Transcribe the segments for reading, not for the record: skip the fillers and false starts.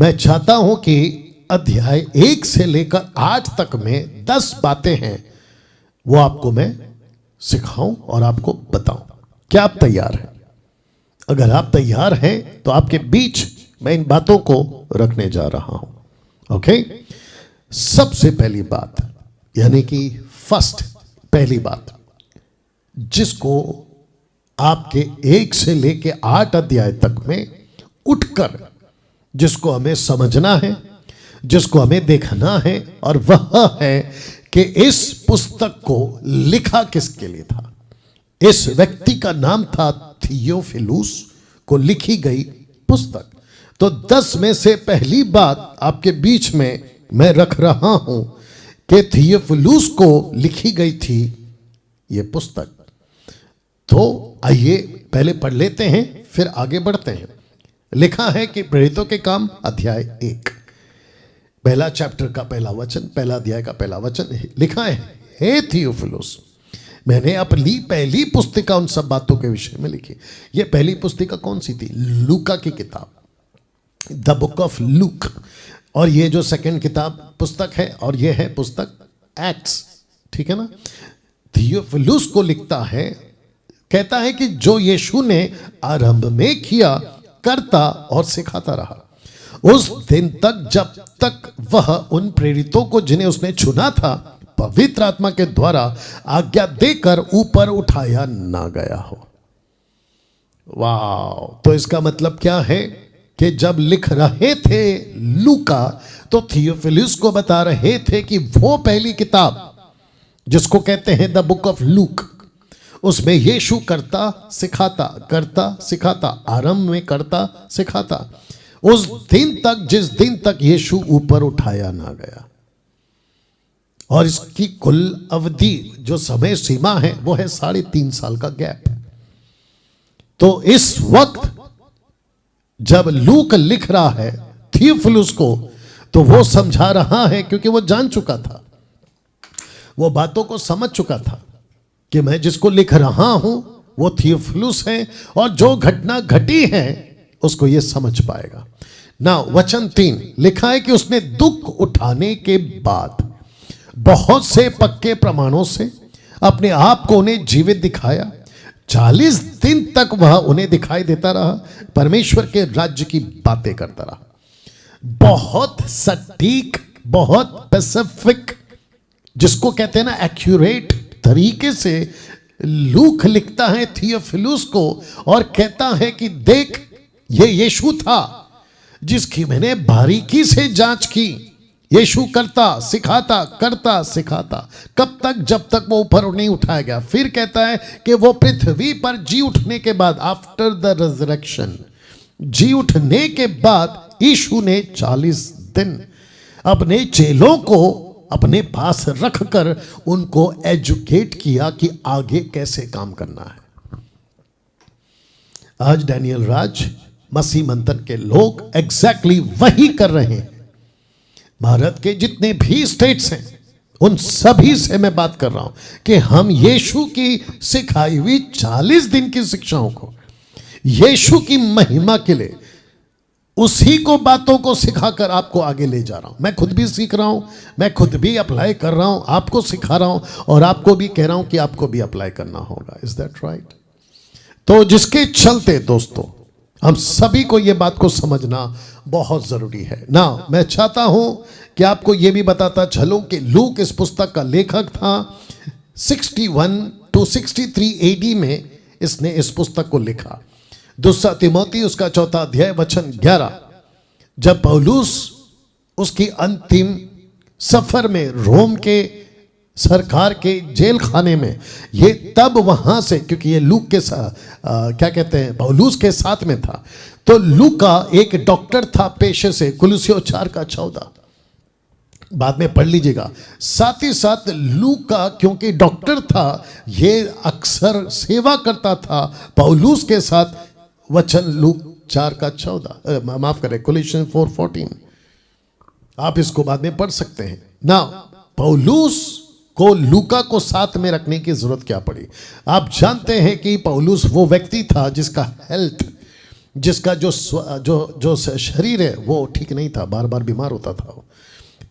मैं चाहता हूं कि अध्याय 1 से लेकर 8 तक में 10 बातें हैं, वो आपको मैं सिखाऊं और आपको बताऊं। क्या आप तैयार हैं? अगर आप तैयार हैं तो आपके बीच मैं इन बातों को रखने जा रहा हूं। ओके, सबसे पहली बात, यानी कि फर्स्ट, पहली बात जिसको आपके 1 से लेके 8 अध्याय तक में उठकर जिसको हमें समझना है, जिसको हमें देखना है, और वह है कि इस पुस्तक को लिखा किसके लिए था। इस व्यक्ति का नाम था थियोफिलुस, को लिखी गई पुस्तक। तो 10 में से पहली बात आपके बीच में मैं रख रहा हूं कि थियोफिलुस को लिखी गई थी यह पुस्तक। तो आइए पहले पढ़ लेते हैं, फिर आगे बढ़ते हैं। लिखा है कि प्रेरितों के काम अध्याय 1 पहला चैप्टर का पहला वचन, पहला अध्याय का पहला वचन लिखा है, हे थियोफिलुस, मैंने अपनी पहली पुस्तिका उन सब बातों के विषय में लिखी। यह पहली पुस्तिका कौन सी थी? लूका की किताब, द बुक ऑफ लूक। और ये जो सेकंड किताब पुस्तक है, और ये है पुस्तक एक्ट्स, ठीक है ना। थियोफिलुस को लिखता है, कहता है कि जो यीशु ने आरंभ में किया, करता और सिखाता रहा उस दिन तक जब तक वह उन प्रेरितों को जिन्हें उसने चुना था पवित्र आत्मा के द्वारा आज्ञा देकर ऊपर उठाया ना गया हो। वाह! तो इसका मतलब क्या है कि जब लिख रहे थे लूका, तो थियोफिलुस को बता रहे थे कि वो पहली किताब जिसको कहते हैं द बुक ऑफ लूक, उसमें यीशु करता सिखाता, करता सिखाता, आरंभ में करता सिखाता, उस दिन तक जिस दिन तक यीशु ऊपर उठाया ना गया। और इसकी कुल अवधि जो समय सीमा है वो है 3.5 साल का गैप। तो इस वक्त जब लूक लिख रहा है थियोफिलुस को, तो वो समझा रहा है, क्योंकि वो जान चुका था, वो बातों को समझ चुका था कि मैं जिसको लिख रहा हूं वो थियोफिलुस है, और जो घटना घटी है उसको ये समझ पाएगा ना। वचन 3 लिखा है कि उसने दुख उठाने के बाद बहुत से पक्के प्रमाणों से अपने आप को उन्हें जीवित दिखाया। 40 दिन तक वह उन्हें दिखाई देता रहा, परमेश्वर के राज्य की बातें करता रहा। बहुत सटीक, बहुत स्पेसिफिक, जिसको कहते हैं ना एक्यूरेट तरीके से लूक लिखता है थियोफिलुस को, और कहता है कि देख, ये यीशु था जिसकी मैंने बारीकी से जांच की। यीशु करता सिखाता, करता सिखाता, कब तक? जब तक वो ऊपर नहीं उठाया गया। फिर कहता है कि वो पृथ्वी पर जी उठने के बाद, आफ्टर द रिजरेक्शन, जी उठने के बाद यीशु ने 40 दिन अपने चेलों को अपने पास रखकर उनको एजुकेट किया कि आगे कैसे काम करना है। आज डैनियल राज, मसीह मंथन के लोग एग्जैक्टली वही कर रहे हैं। भारत के जितने भी स्टेट्स हैं उन सभी से मैं बात कर रहा हूं कि हम यीशु की सिखाई हुई 40 दिन की शिक्षाओं को यीशु की महिमा के लिए, उसी को बातों को सिखाकर आपको आगे ले जा रहा हूं। मैं खुद भी सीख रहा हूं, मैं खुद भी अप्लाई कर रहा हूं, आपको सिखा रहा हूं, और आपको भी कह रहा हूं कि आपको भी अप्लाई करना होगा। Is that right? तो जिसके चलते दोस्तों हम सभी को यह बात को समझना बहुत जरूरी है ना। मैं चाहता हूं कि आपको यह भी बताता चलूं कि लूक इस पुस्तक का लेखक था। 61 to 63 AD में इसने इस पुस्तक को लिखा। दूसरा तिमोथी उसका 4 अध्याय वचन 11, जब पौलुस उसकी अंतिम सफर में रोम के सरकार के जेल खाने में, ये तब वहां से, क्योंकि ये लूक के क्या कहते हैं, पौलुस के साथ में था। तो लूका एक डॉक्टर था पेशे से, कुलुस्सियों 4:14 बाद में पढ़ लीजिएगा। साथ ही साथ लूका क्योंकि डॉक्टर था, ये अक्सर सेवा करता था पौलुस के साथ। वचन लूक 4:14, माफ करें, कुलुस्सियों 4:14, आप इसको बाद में पढ़ सकते हैं ना। पौलुस को लूका को साथ में रखने की जरूरत क्या पड़ी? आप जानते हैं कि पौलुस वो व्यक्ति था जिसका हेल्थ जिसका जो शरीर है वो ठीक नहीं था, बार बार बीमार होता था वो।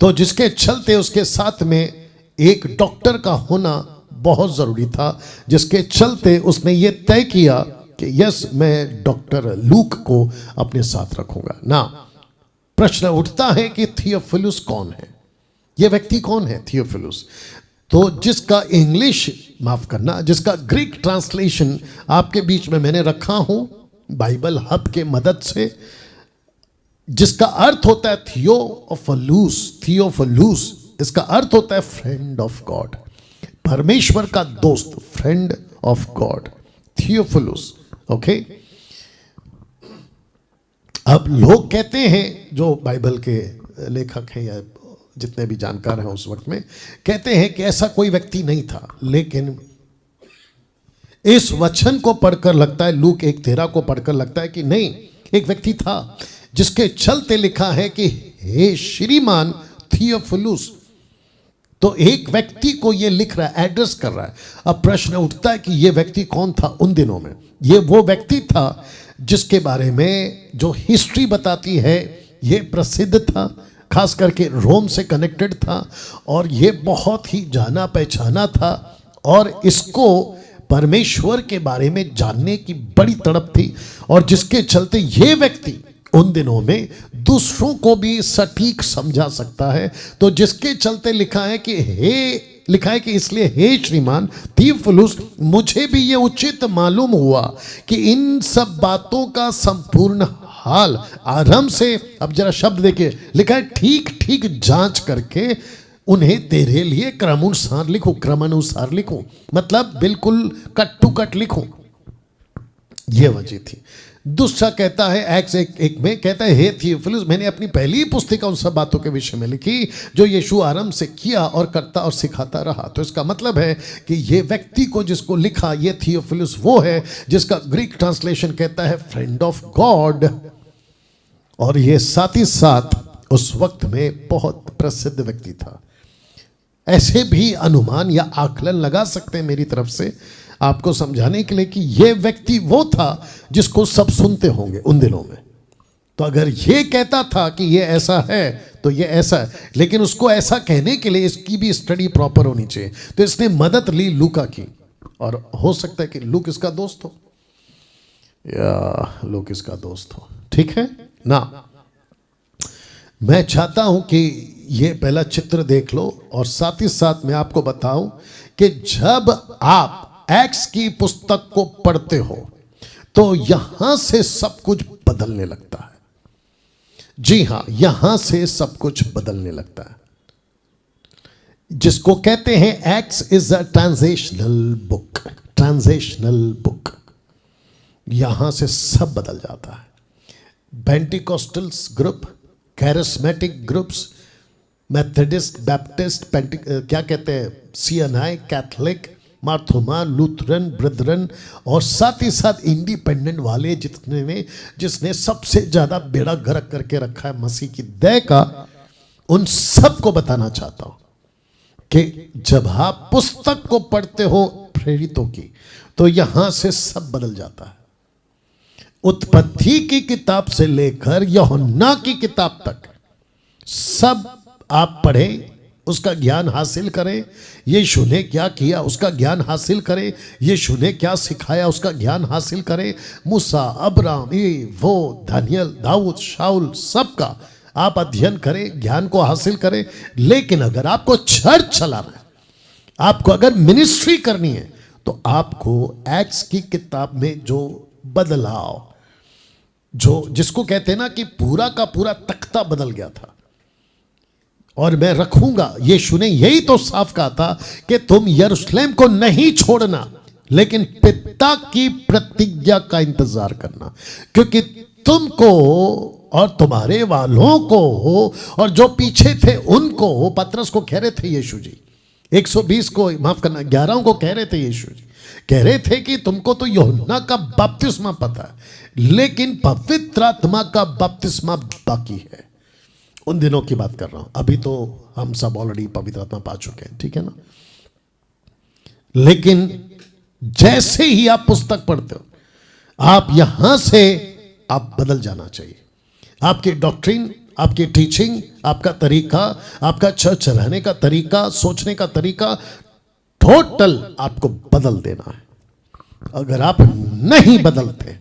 तो जिसके चलते उसके साथ में एक डॉक्टर का होना बहुत ज़रूरी था, जिसके चलते उसने ये तय किया कि यस, मैं डॉक्टर लूक को अपने साथ रखूंगा ना। प्रश्न उठता है कि थियोफिलुस कौन है? ये व्यक्ति कौन है थियोफिलुस? तो जिसका इंग्लिश, माफ करना, जिसका ग्रीक ट्रांसलेशन आपके बीच में मैंने रखा हूं बाइबल हब के मदद से, जिसका अर्थ होता है थियोफिलुस। थियोफिलुस इसका अर्थ होता है फ्रेंड ऑफ गॉड, परमेश्वर का दोस्त, friend of God, Theophilus. Okay, अब लोग कहते हैं, जो बाइबल के लेखक हैं या जितने भी जानकार हैं उस वक्त में, कहते हैं कि ऐसा कोई व्यक्ति नहीं था। लेकिन इस वचन को पढ़कर लगता है, लूक 1:13 को पढ़कर लगता है कि नहीं, एक व्यक्ति था जिसके चलते लिखा है कि हे श्रीमान थियोफिलुस। तो एक व्यक्ति को ये लिख रहा है, एड्रेस कर रहा है। अब प्रश्न उठता है कि ये व्यक्ति कौन था उन दिनों में? ये वो व्यक्ति था जिसके बारे में जो हिस्ट्री बताती है ये प्रसिद्ध था, खास करके रोम से कनेक्टेड था, और ये बहुत ही जाना पहचाना था, और इसको परमेश्वर के बारे में जानने की बड़ी तड़प थी, और जिसके चलते ये व्यक्ति उन दिनों में दूसरों को भी सटीक समझा सकता है। तो जिसके चलते लिखा है कि इसलिए हे श्रीमान थियोफिलुस, मुझे भी ये उचित मालूम हुआ कि इन सब बातों का संपूर्ण हाल आरंभ से, अब जरा शब्द देखिए, लिखा है ठीक ठीक जांच करके उन्हें तेरे लिए क्रमानुसार लिखूं। क्रमानुसार लिखूं मतलब बिल्कुल कट टू कट लिखूं, ये वजह थी। दूसरा कहता है एक्स 1:1 में कहता है, हे थियोफिलुस, मैंने अपनी पहली पुस्तिका उन सब बातों के विषय में लिखी जो यीशु आरंभ से किया और करता और सिखाता रहा। तो इसका मतलब है कि ये व्यक्ति को जिसको लिखा, ये थियोफिलुस वो है जिसका ग्रीक ट्रांसलेशन कहता है फ्रेंड ऑफ गॉड, और ये साथ ही साथ उस वक्त में बहुत प्रसिद्ध व्यक्ति था। ऐसे भी अनुमान या आकलन लगा सकते हैं मेरी तरफ से आपको समझाने के लिए कि यह व्यक्ति वो था जिसको सब सुनते होंगे उन दिनों में। तो अगर ये कहता था कि ये ऐसा है तो ये ऐसा है, लेकिन उसको ऐसा कहने के लिए इसकी भी स्टडी प्रॉपर होनी चाहिए। तो इसने मदद ली लूका की, और हो सकता है कि लूक इसका दोस्त हो या लूक इसका दोस्त हो, ठीक है ना। मैं चाहता हूं कि ये पहला चित्र देख लो, और साथ ही साथ मैं आपको बताऊं कि जब आप एक्स की पुस्तक को पढ़ते हो तो यहां से सब कुछ बदलने लगता है। जी हां, यहां से सब कुछ बदलने लगता है, जिसको कहते हैं X is a transitional book. Transitional book, यहां से सब बदल जाता है। Pentecostals group, charismatic groups, Methodist, Baptist, क्या कहते हैं, CNI, Catholic, Mar Thoma, Lutheran, Brethren, और साथ ही साथ इंडिपेंडेंट वाले जिसने सबसे ज्यादा बेड़ा गर्क करके रखा है मसीह की दया का, उन सब को बताना चाहता हूं कि जब आप पुस्तक को पढ़ते हो प्रेरितों की, तो यहां से सब बदल जाता है। उत्पत्ति की किताब से लेकर यूहन्ना की किताब तक सब आप पढ़ें, उसका ज्ञान हासिल करें। यीशु ने क्या किया उसका ज्ञान हासिल करें, यीशु ने क्या सिखाया उसका ज्ञान हासिल करें। मूसा, अब्राहम, वो दानियल, दाऊद, शाऊल, सबका आप अध्ययन करें, ज्ञान को हासिल करें। लेकिन अगर आपको चर्च चलाना है, आपको अगर मिनिस्ट्री करनी है, तो आपको एक्ट्स की किताब में जो बदलाव, जो जिसको कहते हैं ना कि पूरा का पूरा तख्ता बदल गया था, और मैं रखूंगा, यीशु ने यही तो साफ कहा था कि तुम यरूशलेम को नहीं छोड़ना, लेकिन पिता की प्रतिज्ञा का इंतजार करना, क्योंकि तुमको और तुम्हारे वालों को और जो पीछे थे उनको, पतरस को कह रहे थे यीशु जी, 120 को, माफ करना 11 को कह रहे थे यीशु जी, कह रहे थे कि तुमको तो यूहन्ना का बपतिस्मा पता है, लेकिन पवित्र आत्मा का बपतिस्मा बाकी है। उन दिनों की बात कर रहा हूं, अभी तो हम सब ऑलरेडी पवित्र आत्मा पा चुके हैं, ठीक है ना। लेकिन जैसे ही आप पुस्तक पढ़ते हो, आप यहां से आप बदल जाना चाहिए। आपकी डॉक्ट्रिन, आपकी टीचिंग, आपका तरीका, आपका चर्च रहने का तरीका, सोचने का तरीका, टोटल आपको बदल देना है। अगर आप नहीं बदलते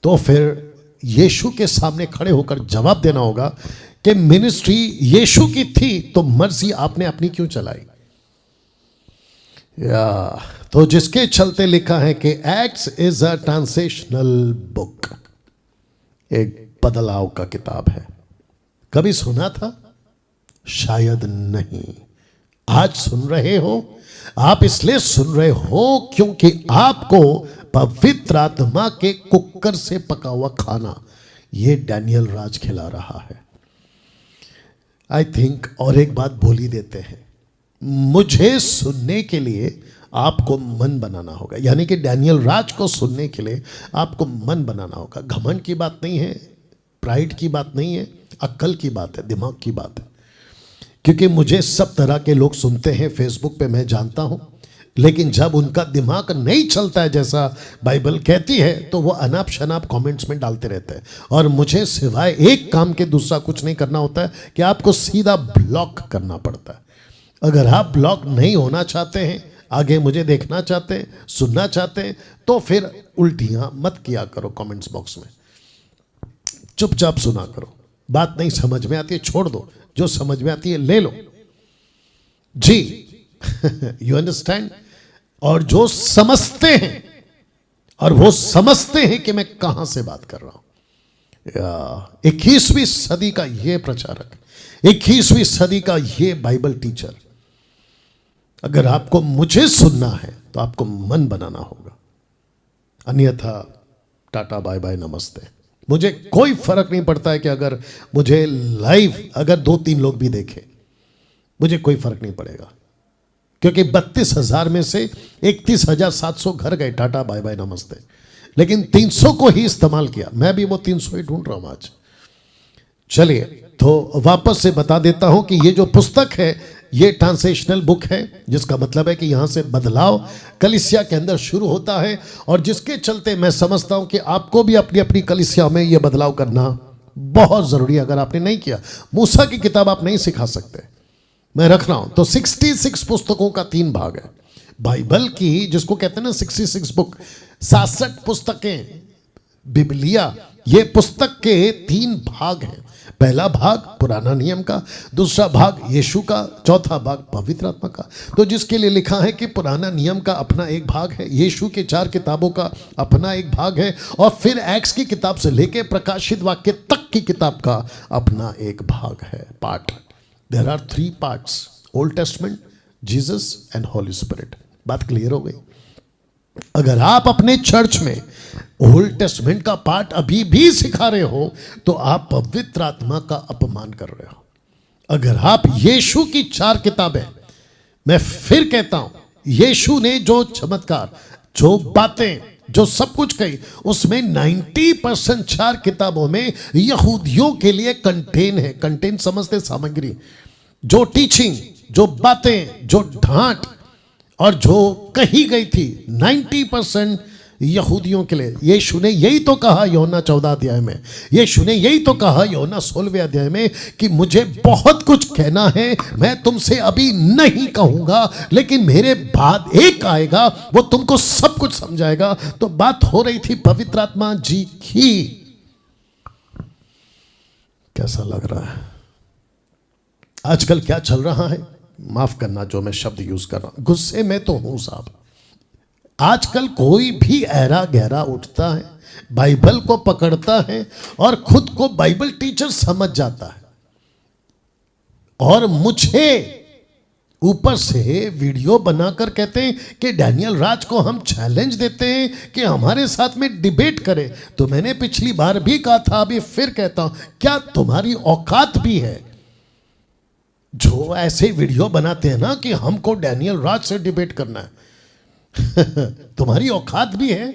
तो फिर यीशु के सामने खड़े होकर जवाब देना होगा कि मिनिस्ट्री यीशु की थी तो मर्जी आपने अपनी क्यों चलाई। तो जिसके चलते लिखा है कि एक्ट्स इज अ ट्रांसेशनल बुक, एक बदलाव का किताब है। कभी सुना था? शायद नहीं। आज सुन रहे हो, आप इसलिए सुन रहे हो क्योंकि आपको पवित्र आत्मा के कुकर से पका हुआ खाना ये डैनियल राज खिला रहा है। आई थिंक और एक बात बोल ही देते हैं, मुझे सुनने के लिए आपको मन बनाना होगा, यानी कि डैनियल राज को सुनने के लिए आपको मन बनाना होगा। घमंड की बात नहीं है, प्राइड की बात नहीं है, अक्ल की बात है, दिमाग की बात है। क्योंकि मुझे सब तरह के लोग सुनते हैं फेसबुक पे, मैं जानता हूं, लेकिन जब उनका दिमाग नहीं चलता है जैसा बाइबल कहती है तो वो अनाप शनाप कमेंट्स में डालते रहते हैं। और मुझे सिवाय एक काम के दूसरा कुछ नहीं करना होता है कि आपको सीधा ब्लॉक करना पड़ता है। अगर आप ब्लॉक नहीं होना चाहते हैं, आगे मुझे देखना चाहते हैं, सुनना चाहते हैं, तो फिर उल्टियां मत किया करो कमेंट्स बॉक्स में, चुपचाप सुना करो। बात नहीं समझ में आती है छोड़ दो, जो समझ में आती है ले लो जी। You understand? और जो समझते हैं, और वो समझते हैं कि मैं कहां से बात कर रहा हूं। 21वीं सदी का ये प्रचारक, 21वीं सदी का ये बाइबल टीचर, अगर आपको मुझे सुनना है तो आपको मन बनाना होगा, अन्यथा टाटा बाय बाय नमस्ते। मुझे कोई फर्क नहीं पड़ता है कि अगर मुझे लाइव अगर 2-3 लोग भी देखें, मुझे कोई फर्क नहीं पड़ेगा, क्योंकि 32,000 में से 31,700 घर गए, टाटा बाय बाय नमस्ते। लेकिन 300 को ही इस्तेमाल किया, मैं भी वो 300 ही ढूंढ रहा हूं आज। चलिए तो वापस से बता देता हूं कि ये जो पुस्तक है ये ट्रांसेशनल बुक है, जिसका मतलब है कि यहां से बदलाव कलीसिया के अंदर शुरू होता है, और जिसके चलते मैं समझता हूं कि आपको भी अपनी अपनी कलीसिया में ये बदलाव करना बहुत जरूरी है। अगर आपने नहीं किया, मूसा की किताब आप नहीं सिखा सकते, मैं रख रहा हूं। तो 66 पुस्तकों का 3 भाग है बाइबल की, जिसको कहते हैं ना 66 बुक, 67 पुस्तकें बिबलिया, ये पुस्तक के 3 भाग हैं। पहला भाग पुराना नियम का, दूसरा भाग यीशु का, चौथा भाग पवित्र आत्मा का। तो जिसके लिए लिखा है कि पुराना नियम का अपना एक भाग है, यीशु के 4 किताबों का अपना एक भाग है, और फिर एक्ट्स की किताब से लेके प्रकाशित वाक्य तक की किताब का अपना एक भाग है, part. There are 3 parts, old testament, Jesus and holy spirit. बात क्लियर हो गई? अगर आप अपने चर्च में ओल्ड टेस्टमेंट का पार्ट अभी भी सिखा रहे हो तो आप पवित्र आत्मा का अपमान कर रहे हो। अगर आप यीशु की 4 किताबें, मैं फिर कहता हूं, यीशु ने जो चमत्कार, जो बातें, जो सब कुछ कही, उसमें 90% 4 किताबों में यहूदियों के लिए कंटेन है। कंटेन समझते, सामग्री, जो टीचिंग, जो बातें, जो ढांट और जो कही गई थी 90% यहूदियों के लिए। यीशु ने यही तो कहा यूहन्ना 14 अध्याय में, यीशु ने यही तो कहा यूहन्ना 16वें अध्याय में कि मुझे बहुत कुछ कहना है, मैं तुमसे अभी नहीं कहूंगा, लेकिन मेरे बाद एक आएगा, वो तुमको सब कुछ समझाएगा। तो बात हो रही थी पवित्र आत्मा जी की। कैसा लग रहा है? आजकल क्या चल रहा है, माफ करना जो मैं शब्द यूज कर रहा हूं, गुस्से में तो हूं साहब। आजकल कोई भी ऐरा गहरा उठता है, बाइबल को पकड़ता है और खुद को बाइबल टीचर समझ जाता है, और मुझे ऊपर से वीडियो बनाकर कहते हैं कि डैनियल राज को हम चैलेंज देते हैं कि हमारे साथ में डिबेट करे। तो मैंने पिछली बार भी कहा था, अभी फिर कहता हूं, क्या तुम्हारी औकात भी है जो ऐसे वीडियो बनाते हैं ना कि हमको डैनियल राज से डिबेट करना है? तुम्हारी औकात भी है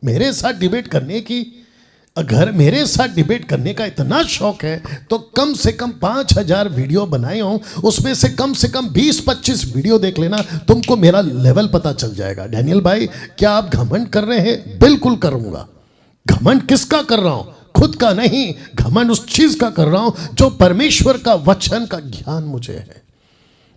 मेरे साथ डिबेट करने की? अगर मेरे साथ डिबेट करने का इतना शौक है तो कम से कम 5000 वीडियो बनाए हों, उसमें से कम 20-25 वीडियो देख लेना, तुमको मेरा लेवल पता चल जाएगा। डैनियल भाई क्या आप घमंड कर रहे हैं? बिल्कुल करूंगा, घमंड किसका कर रहा हूं? खुद का नहीं, घमंड उस चीज का कर रहा हूं जो परमेश्वर का वचन का ज्ञान मुझे है।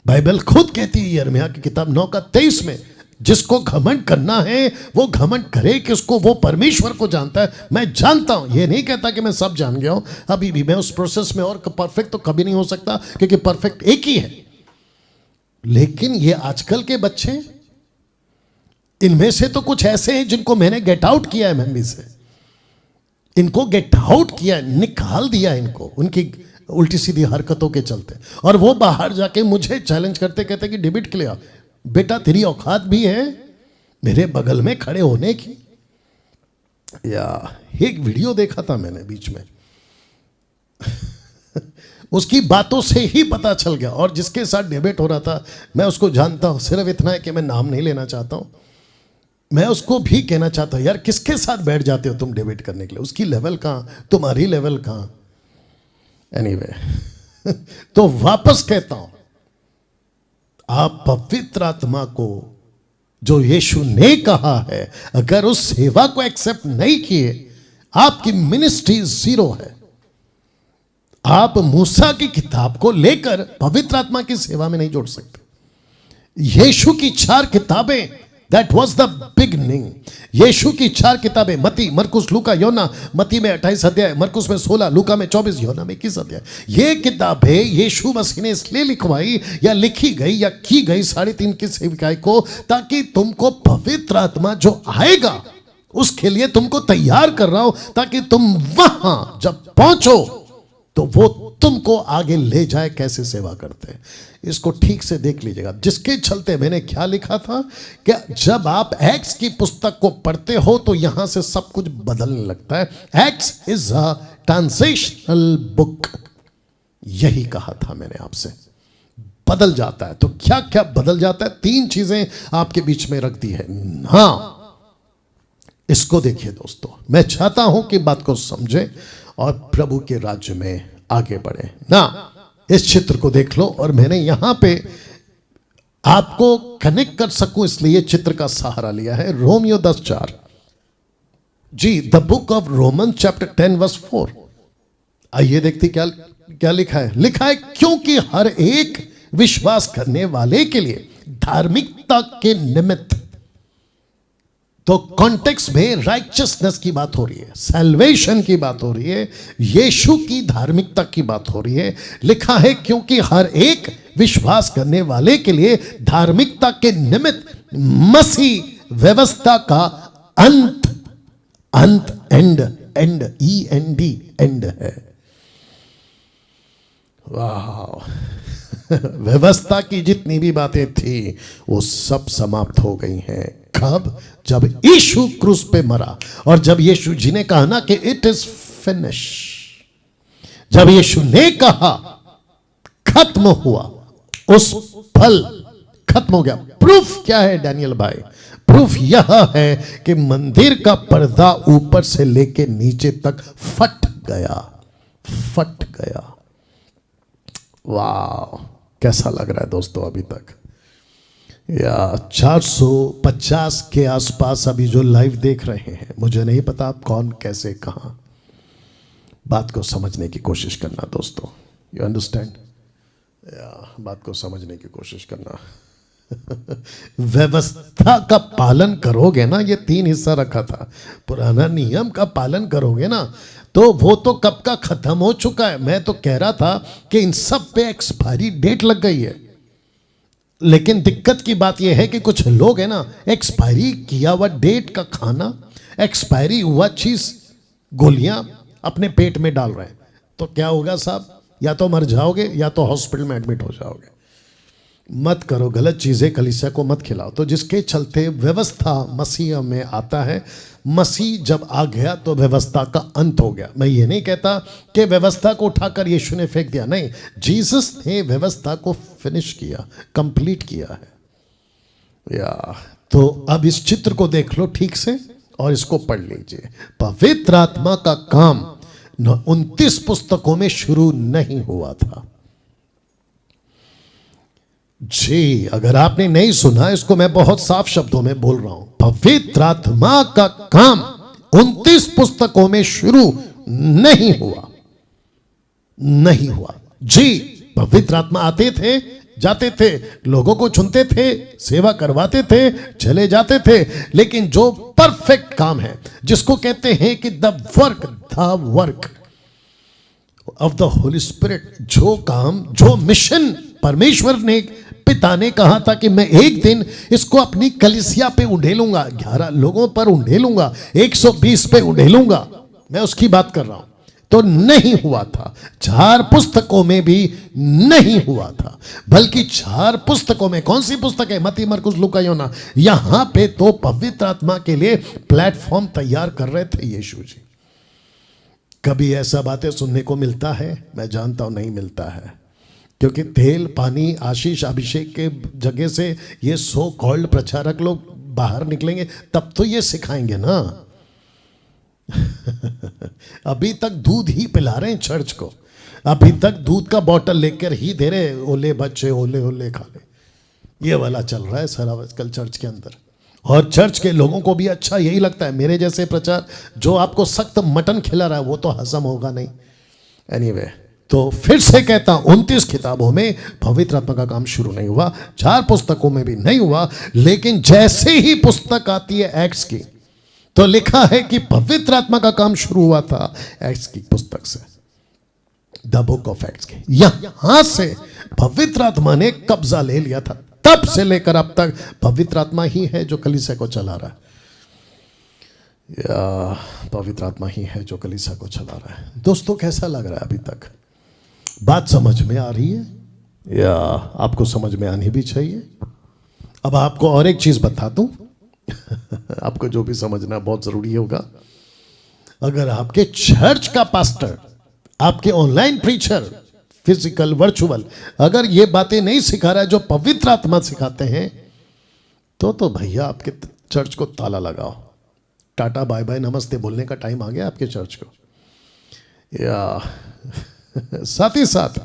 बाइबल खुद कहती है यिर्मयाह की किताब 9:23 में, जिसको घमंड करना है वो घमंड करे कि उसको वो परमेश्वर को जानता है। मैं जानता हूं, ये नहीं कहता कि मैं सब जान गया हूं, अभी भी मैं उस प्रोसेस में, और परफेक्ट तो कभी नहीं हो सकता क्योंकि परफेक्ट एक ही है। लेकिन ये आजकल के बच्चे, इनमें से तो कुछ ऐसे हैं जिनको मैंने गेट आउट किया है मेमोरी से, इनको गेट आउट किया, निकाल दिया इनको उनकी उल्टी सीधी हरकतों के चलते, और वो बाहर जाके मुझे चैलेंज करते, कहते कि डेविड क्लियर बेटा तेरी औकात भी है मेरे बगल में खड़े होने की। या एक वीडियो देखा था मैंने बीच में उसकी बातों से ही पता चल गया, और जिसके साथ डिबेट हो रहा था मैं उसको जानता हूं, सिर्फ इतना है कि मैं नाम नहीं लेना चाहता हूं। मैं उसको भी कहना चाहता हूं, यार किसके साथ बैठ जाते हो तुम डिबेट करने के लिए? उसकी लेवल कहां, तुम्हारी लेवल कहां? एनीवे तो वापस कहता हूं, आप पवित्र आत्मा को, जो यीशु ने कहा है, अगर उस सेवा को एक्सेप्ट नहीं किए, आपकी मिनिस्ट्री जीरो है। आप मूसा की किताब को लेकर पवित्र आत्मा की सेवा में नहीं जोड़ सकते। यीशु की 4 किताबें, दैट वाज द बिगनिंग। यीशु की 4 किताबें, मती, मरकुस, लूका, योना। मती में 28 अध्याय, मरकुस में 16, लूका में 24, योना में 21 अध्याय। ये किताबें यीशु मसीह ने इसलिए लिखवाई या लिखी गई या की गई 3.5 की सेविकाई को, ताकि तुमको पवित्र आत्मा जो आएगा उसके लिए तुमको तैयार कर रहा हूं, ताकि तुम वहां जब पहुंचो तो वो तुमको आगे ले जाए कैसे सेवा करते हैं। इसको ठीक से देख लीजिएगा। जिसके चलते मैंने क्या लिखा था कि जब आप एक्ट्स की पुस्तक को पढ़ते हो तो यहां से सब कुछ बदलने लगता है। Acts is a transitional book, यही कहा था मैंने आपसे। बदल जाता है, तो क्या क्या बदल जाता है? 3 चीजें आपके बीच में रख दी है। हां, इसको देखिए दोस्तों, मैं चाहता हूं कि बात को समझे और प्रभु के राज्य में आगे बढ़े ना। इस चित्र को देख लो, और मैंने यहां पे आपको कनेक्ट कर सकूं इसलिए चित्र का सहारा लिया है। रोमियो 10:4 जी, the book of Roman chapter 10 verse 4। आइए देखते क्या क्या लिखा है। लिखा है, क्योंकि हर एक विश्वास करने वाले के लिए धार्मिकता के निमित्त, तो कॉन्टेक्स्ट में राइचियसनेस की बात हो रही है, सैल्वेशन की बात हो रही है, यीशु की धार्मिकता की बात हो रही है। लिखा है, क्योंकि हर एक विश्वास करने वाले के लिए धार्मिकता के निमित्त मसीह व्यवस्था का अंत, एंड, END, एंड है। वाह व्यवस्था की जितनी भी बातें थी वो सब समाप्त हो गई हैं। कब? जब यीशु क्रूस पे मरा, और जब यीशु जी ने कहा ना कि इट इज फिनिश, जब यीशु ने कहा खत्म हुआ, उस पल खत्म हो गया। प्रूफ क्या है डैनियल भाई? प्रूफ यह है कि मंदिर का पर्दा ऊपर से लेके नीचे तक फट गया। वाह, कैसा लग रहा है दोस्तों अभी तक? या 450 के आसपास अभी जो लाइव देख रहे हैं, मुझे नहीं पता आप कौन, कैसे, कहां। बात को समझने की कोशिश करना दोस्तों, यू अंडरस्टैंड? या बात को समझने की कोशिश करना। व्यवस्था का पालन करोगे ना, ये 3 हिस्सा रखा था। पुराना नियम का पालन करोगे ना, तो वो तो कब का खत्म हो चुका है। मैं तो कह रहा था कि इन सब पे एक्सपायरी डेट लग गई है। लेकिन दिक्कत की बात यह है कि कुछ लोग है ना, एक्सपायरी किया हुआ डेट का खाना, एक्सपायरी हुआ चीज, गोलियां अपने पेट में डाल रहे हैं। तो क्या होगा साहब? या तो मर जाओगे या तो हॉस्पिटल में एडमिट हो जाओगे। मत करो गलत चीजें, कलीसिया को मत खिलाओ। तो जिसके चलते व्यवस्था मसीह में आता है। मसीह जब आ गया तो व्यवस्था का अंत हो गया। मैं ये नहीं कहता कि व्यवस्था को उठाकर यीशु ने फेंक दिया, नहीं, जीसस ने व्यवस्था को फिनिश किया, कंप्लीट किया है। या तो अब इस चित्र को देख लो ठीक से और इसको पढ़ लीजिए। पवित्र आत्मा का काम 29 पुस्तकों में शुरू नहीं हुआ था जी। अगर आपने नहीं सुना, इसको मैं बहुत साफ शब्दों में बोल रहा हूं। पवित्र आत्मा का काम 29 पुस्तकों में शुरू नहीं हुआ। नहीं हुआ जी। पवित्र आत्मा आते थे, जाते थे, लोगों को चुनते थे, सेवा करवाते थे, चले जाते थे, लेकिन जो परफेक्ट काम है, जिसको कहते हैं कि the work of the Holi spirit, जो काम, जो मिशन परमेश्वर ने, पिता ने कहा था कि मैं एक दिन इसको अपनी कलीसिया पे उंडेलूंगा, 11 लोगों पर उंडेलूंगा, 120 पे उंडेलूंगा, मैं उसकी बात कर रहा हूं। तो नहीं हुआ था। 4 पुस्तकों में भी नहीं हुआ था, बल्कि 4 पुस्तकों में, कौन सी पुस्तक है? मत्ती, मरकुस, लूका, योना। यहां पे तो पवित्र आत्मा के लिए प्लेटफॉर्म तैयार कर रहे थे यीशु जी। कभी ऐसा बातें सुनने को मिलता है? मैं जानता हूं नहीं मिलता है, क्योंकि तेल, पानी, आशीष, अभिषेक के जगह से ये सो कॉल्ड प्रचारक लोग बाहर निकलेंगे, तब तो ये सिखाएंगे ना। अभी तक दूध ही पिला रहे हैं चर्च को, अभी तक दूध का बॉटल लेकर ही दे रहे, ओले बच्चे ओले ओले खा ले, ये वाला चल रहा है सारा आजकल चर्च के अंदर। और चर्च के लोगों को भी अच्छा यही लगता है, मेरे जैसे प्रचार जो आपको सख्त मटन खिला रहा है वो तो हजम होगा नहीं। एनीवे, तो फिर से कहता हूं, 29 किताबों में पवित्र आत्मा का काम शुरू नहीं हुआ, 4 पुस्तकों में भी नहीं हुआ, लेकिन जैसे ही पुस्तक आती है एक्ट्स की, तो लिखा है कि पवित्र आत्मा का काम शुरू हुआ था एक्ट्स की पुस्तक से, द बुक ऑफ एक्ट्स के। यहां से पवित्र आत्मा ने कब्जा ले लिया था। तब से लेकर अब तक पवित्र आत्मा ही है जो कलीसिया को चला रहा है, या पवित्र आत्मा ही है जो कलीसिया को चला रहा है। दोस्तों, कैसा लग रहा है अभी तक? बात समझ में आ रही है या आपको समझ में आनी भी चाहिए? अब आपको और एक चीज बता दूं, आपको जो भी समझना बहुत जरूरी होगा। अगर आपके चर्च का पास्टर, आपके ऑनलाइन प्रीचर, फिजिकल, वर्चुअल, अगर ये बातें नहीं सिखा रहा है जो पवित्र आत्मा सिखाते हैं, तो भैया आपके चर्च को ताला लगाओ। टाटा बाय बाय नमस्ते बोलने का टाइम आ गया आपके चर्च को। या साथ ही साथ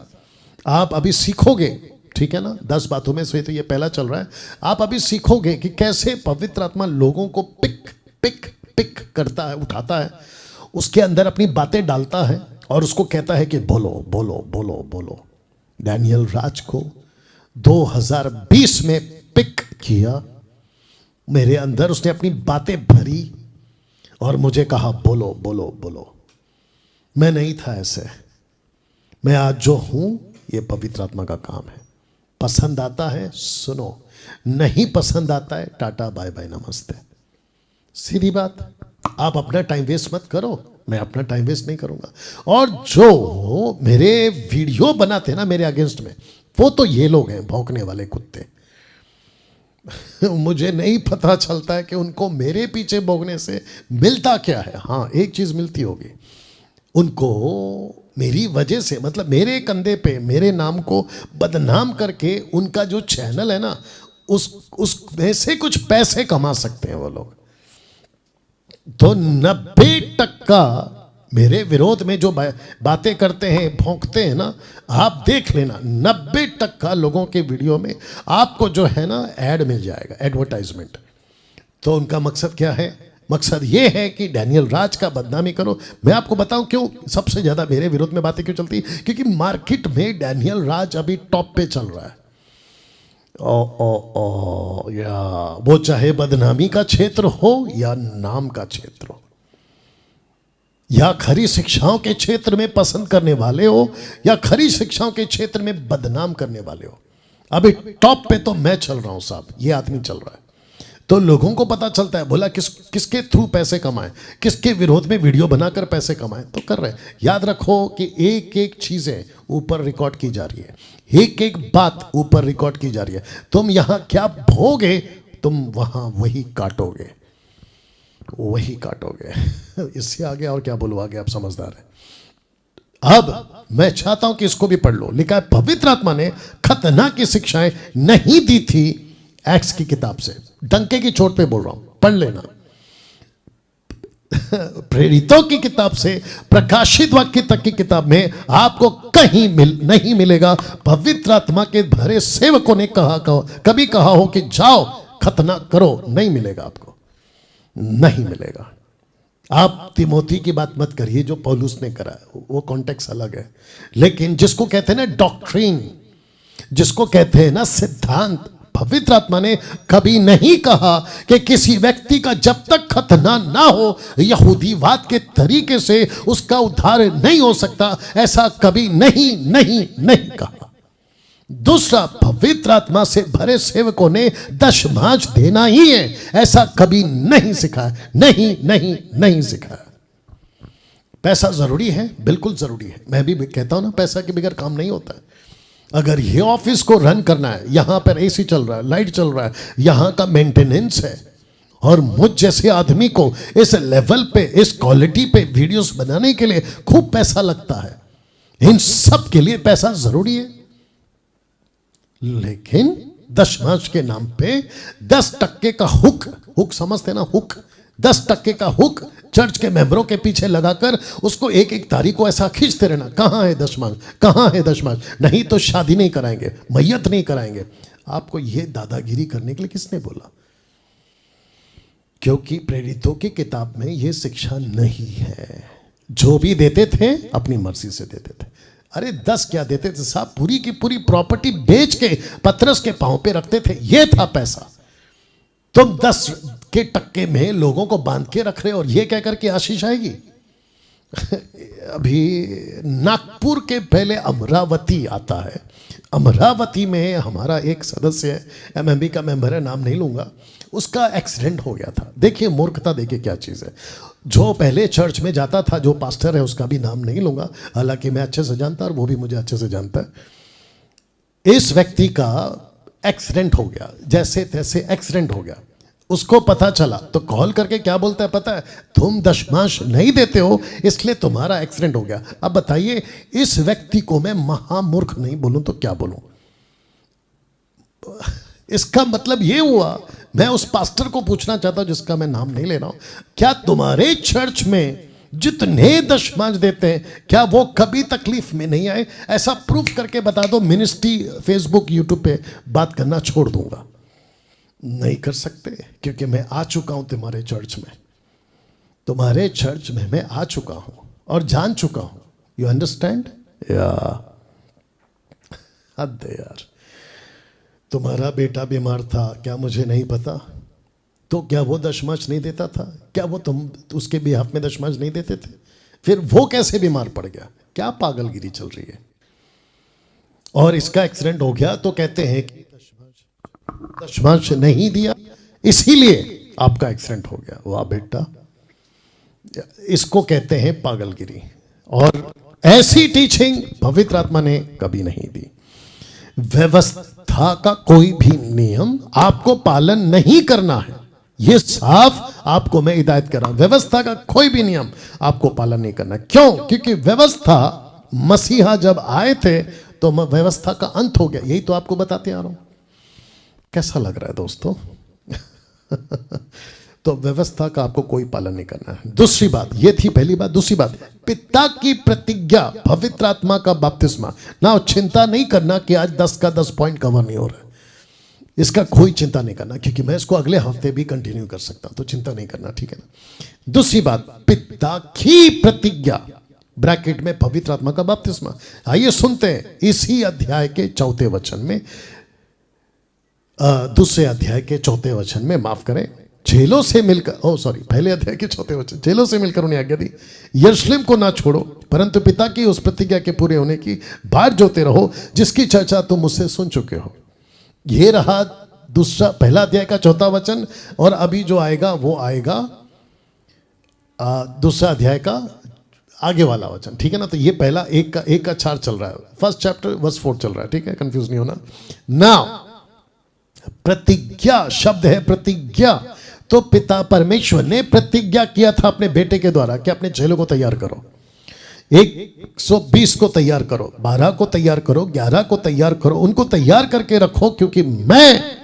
आप अभी सीखोगे, ठीक है ना, 10 बातों में से तो ये पहला चल रहा है। आप अभी सीखोगे कि कैसे पवित्र आत्मा लोगों को पिक करता है, उठाता है, उसके अंदर अपनी बातें डालता है और उसको कहता है कि बोलो बोलो बोलो बोलो। डैनियल राज को 2020 में पिक किया, मेरे अंदर उसने अपनी बातें भरी और मुझे कहा बोलो बोलो बोलो। मैं नहीं था ऐसे, मैं आज जो हूं ये पवित्र आत्मा का काम है। पसंद आता है सुनो, नहीं पसंद आता है टाटा बाय बाय नमस्ते। सीधी बात। आप अपना टाइम वेस्ट मत करो, मैं अपना टाइम वेस्ट नहीं करूंगा। और जो मेरे वीडियो बनाते ना मेरे अगेंस्ट में, वो तो ये लोग हैं भौंकने वाले कुत्ते। मुझे नहीं पता चलता है कि उनको मेरे पीछे भौंकने से मिलता क्या है। हाँ, एक चीज मिलती होगी उनको, मेरी वजह से, मतलब मेरे कंधे पे मेरे नाम को बदनाम करके उनका जो चैनल है ना, उसमें से कुछ पैसे कमा सकते हैं वो लोग। तो 90% मेरे विरोध में जो बातें करते हैं, भौंकते हैं ना, आप देख लेना, 90% लोगों के वीडियो में आपको जो है ना ऐड मिल जाएगा, एडवर्टाइजमेंट। तो उनका मकसद क्या है? मकसद ये है कि डैनियल राज का बदनामी करो। मैं आपको बताऊं क्यों सबसे ज्यादा मेरे विरोध में बातें क्यों चलती है? क्योंकि मार्केट में डैनियल राज अभी टॉप पे चल रहा है। या वो चाहे बदनामी का क्षेत्र हो या नाम का क्षेत्र हो, या खरी शिक्षाओं के क्षेत्र में पसंद करने वाले हो, या खरी शिक्षाओं के क्षेत्र में बदनाम करने वाले हो, अभी टॉप पे तो मैं चल रहा हूं साहब, ये आदमी चल रहा है। तो लोगों को पता चलता है, बोला किसके थ्रू पैसे कमाएं, किसके विरोध में वीडियो बनाकर पैसे कमाएं, तो कर रहे हैं। याद रखो कि एक एक चीजें ऊपर रिकॉर्ड की जा रही है, एक एक बात ऊपर रिकॉर्ड की जा रही है। तुम यहां क्या भोगे, तुम वहां वही काटोगे, वही काटोगे। इससे आगे और क्या बोलूं, आगे आप समझदार हैं। अब मैं चाहता हूं कि इसको भी पढ़ लो। लिखा है पवित्र आत्मा ने खतरनाक की शिक्षाएं नहीं दी थी एक्ट्स की किताब से। डंके की चोट पे बोल रहा हूं, पढ़ लेना। प्रेरितों की किताब से प्रकाशित वाक्य तक की किताब में आपको कहीं नहीं मिलेगा पवित्र आत्मा के भरे सेवकों ने कभी कहा हो कि जाओ खतना करो, नहीं मिलेगा, आपको नहीं मिलेगा। आप तिमोथी की बात मत करिए, जो पौलुस ने करा वो कॉन्टेक्स्ट अलग है। लेकिन जिसको कहते हैं ना डॉक्ट्रिन, जिसको कहते हैं ना सिद्धांत, पवित्र आत्मा ने कभी नहीं कहा कि किसी व्यक्ति का जब तक खतना ना हो यहूदीवाद के तरीके से उसका उद्धार नहीं हो सकता। ऐसा कभी नहीं नहीं नहीं कहा। दूसरा, पवित्र आत्मा से भरे सेवकों ने दशमांश देना ही है, ऐसा कभी नहीं सिखाया, नहीं नहीं नहीं सिखाया। पैसा जरूरी है, बिल्कुल जरूरी है। मैं भी कहता हूं ना, पैसा के बगैर काम नहीं होता है। अगर ये ऑफिस को रन करना है, यहां पर एसी चल रहा है, लाइट चल रहा है, यहां का मेंटेनेंस है, और मुझ जैसे आदमी को इस लेवल पे, इस क्वालिटी पे वीडियोस बनाने के लिए खूब पैसा लगता है। इन सब के लिए पैसा जरूरी है। लेकिन दशमांश के नाम पे 10% का हुक समझते ना, हुक 10% का हुक चर्च के मेंबरों के पीछे लगाकर उसको एक एक तारीख को ऐसा खींचते रहना, कहां है दशमांश, कहां है दशमांश, नहीं तो शादी नहीं कराएंगे, मैयत नहीं कराएंगे। आपको यह दादागिरी करने के लिए किसने बोला? क्योंकि प्रेरितों की किताब में यह शिक्षा नहीं है। जो भी देते थे अपनी मर्जी से देते थे। अरे 10 क्या देते थे साहब, पूरी की पूरी प्रॉपर्टी बेच के पतरस के पांव पे रखते थे। यह था पैसा। तुम 10 के टक्के में लोगों को बांध के रख रहे हो और यह कहकर के आशीष आएगी। अभी नागपुर के पहले अमरावती आता है। अमरावती में हमारा एक सदस्य है, एमएमबी का मेंबर है, नाम नहीं लूंगा, उसका एक्सीडेंट हो गया था। देखिए मूर्खता, देखिए क्या चीज़ है। जो पहले चर्च में जाता था, जो पास्टर है, उसका भी नाम नहीं लूंगा, हालांकि मैं अच्छे से जानता और वो भी मुझे अच्छे से जानता है। इस व्यक्ति का एक्सीडेंट हो गया, जैसे तैसे एक्सीडेंट हो गया। उसको पता चला तो कॉल करके क्या बोलता है पता है? तुम दशमांश नहीं देते हो इसलिए तुम्हारा एक्सीडेंट हो गया। अब बताइए, इस व्यक्ति को मैं महामूर्ख नहीं बोलूं तो क्या बोलूं? इसका मतलब यह हुआ, मैं उस पास्टर को पूछना चाहता हूं जिसका मैं नाम नहीं ले रहा हूं, क्या तुम्हारे चर्च में जितने दशमांश देते हैं क्या वो कभी तकलीफ में नहीं आए? ऐसा प्रूफ करके बता दो, मिनिस्ट्री फेसबुक यूट्यूब पे बात करना छोड़ दूंगा। नहीं कर सकते, क्योंकि मैं आ चुका हूं तुम्हारे चर्च में। तुम्हारे चर्च में मैं आ चुका हूं और जान चुका हूं। You understand? या हद है यार। तुम्हारा बेटा बीमार था, क्या मुझे नहीं पता? तो क्या वो दशमांश नहीं देता था? क्या वो तुम उसके बिहाफ में दशमांश नहीं देते थे? फिर वो कैसे बीमार पड़ गया? क्या पागलगिरी चल रही है? और इसका एक्सीडेंट हो गया तो कहते हैं कि दशमांश नहीं दिया इसीलिए आपका एक्सीडेंट हो गया। वाह बेटा, इसको कहते हैं पागलगिरी। और ऐसी टीचिंग पवित्र आत्मा ने कभी नहीं दी। व्यवस्था का कोई भी नियम आपको पालन नहीं करना है, यह साफ आपको मैं हिदायत कर रहा हूं। व्यवस्था का कोई भी नियम आपको पालन नहीं करना। क्यों? क्योंकि व्यवस्था, मसीहा जब आए थे तो व्यवस्था का अंत हो गया। यही तो आपको बताते आ रहा हूं। कैसा लग रहा है दोस्तों? तो व्यवस्था का आपको कोई पालन नहीं करना है। दूसरी बात, ये थी पहली बात। दूसरी बात, पिता की प्रतिज्ञा, पवित्र आत्मा का बपतिस्मा। ना चिंता नहीं करना कि आज 10 का 10 पॉइंट कवर नहीं हो रहा है, इसका कोई चिंता नहीं करना, क्योंकि मैं इसको अगले हफ्ते भी कंटिन्यू कर सकता हूं, तो चिंता नहीं करना, ठीक है ना? दूसरी बात, पिता की प्रतिज्ञा, ब्रैकेट में पवित्र आत्मा का बपतिस्मा। आइए सुनते हैं इसी अध्याय के 4 वचन में, दूसरे अध्याय के 4 वचन में, माफ करें, जेलों से मिलकर, पहले अध्याय के 4 वचन, जेलों से मिलकर उन्हें आज्ञा दी, यरूशलेम को ना छोड़ो, परंतु पिता की उस प्रतिज्ञा के पूरे होने की बाट जोते रहो, जिसकी चर्चा तुम मुझसे सुन चुके हो। ये रहा पहला अध्याय का 4 वचन। और अभी जो आएगा वो आएगा दूसरा अध्याय का आगे वाला वचन, ठीक है ना? तो ये पहला एक का 4 चल रहा है, फर्स्ट चैप्टर वर्स 4 चल रहा है, ठीक है? कंफ्यूज नहीं होना। नाउ प्रतिज्ञा शब्द है प्रतिज्ञा, तो पिता परमेश्वर ने प्रतिज्ञा किया था अपने बेटे के द्वारा कि अपने चेलों को तैयार करो, 120 को तैयार करो, 12 को तैयार करो, 11 को तैयार करो, उनको तैयार करके रखो, क्योंकि मैं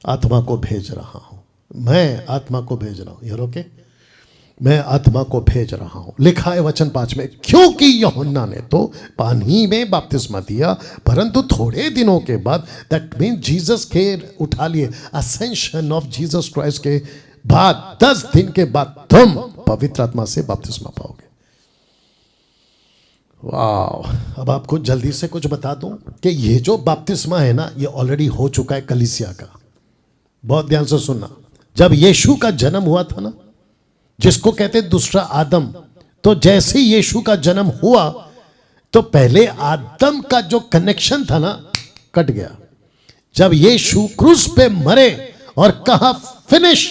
आत्मा को भेज रहा हूं। मैं आत्मा को भेज रहा हूं। यार ओके, मैं आत्मा को भेज रहा हूं। लिखा है वचन 5 में, क्योंकि यूहन्ना ने तो पानी में बपतिस्मा दिया, परंतु थोड़े दिनों के बाद, दैट मीन जीसस के उठा लिए, असेंशन ऑफ जीसस क्राइस्ट के बाद 10 दिन के बाद तुम पवित्र आत्मा से बपतिस्मा पाओगे। वाह। अब आपको जल्दी से कुछ बता दूं कि ये जो बपतिस्मा है ना, ये ऑलरेडी हो चुका है कलीसिया का। बहुत ध्यान से सुनना। जब यीशु का जन्म हुआ था ना, जिसको कहते दूसरा आदम, तो जैसे ही यीशु का जन्म हुआ तो पहले आदम का जो कनेक्शन था ना, कट गया। जब यीशु क्रूस पे मरे और कहा फिनिश,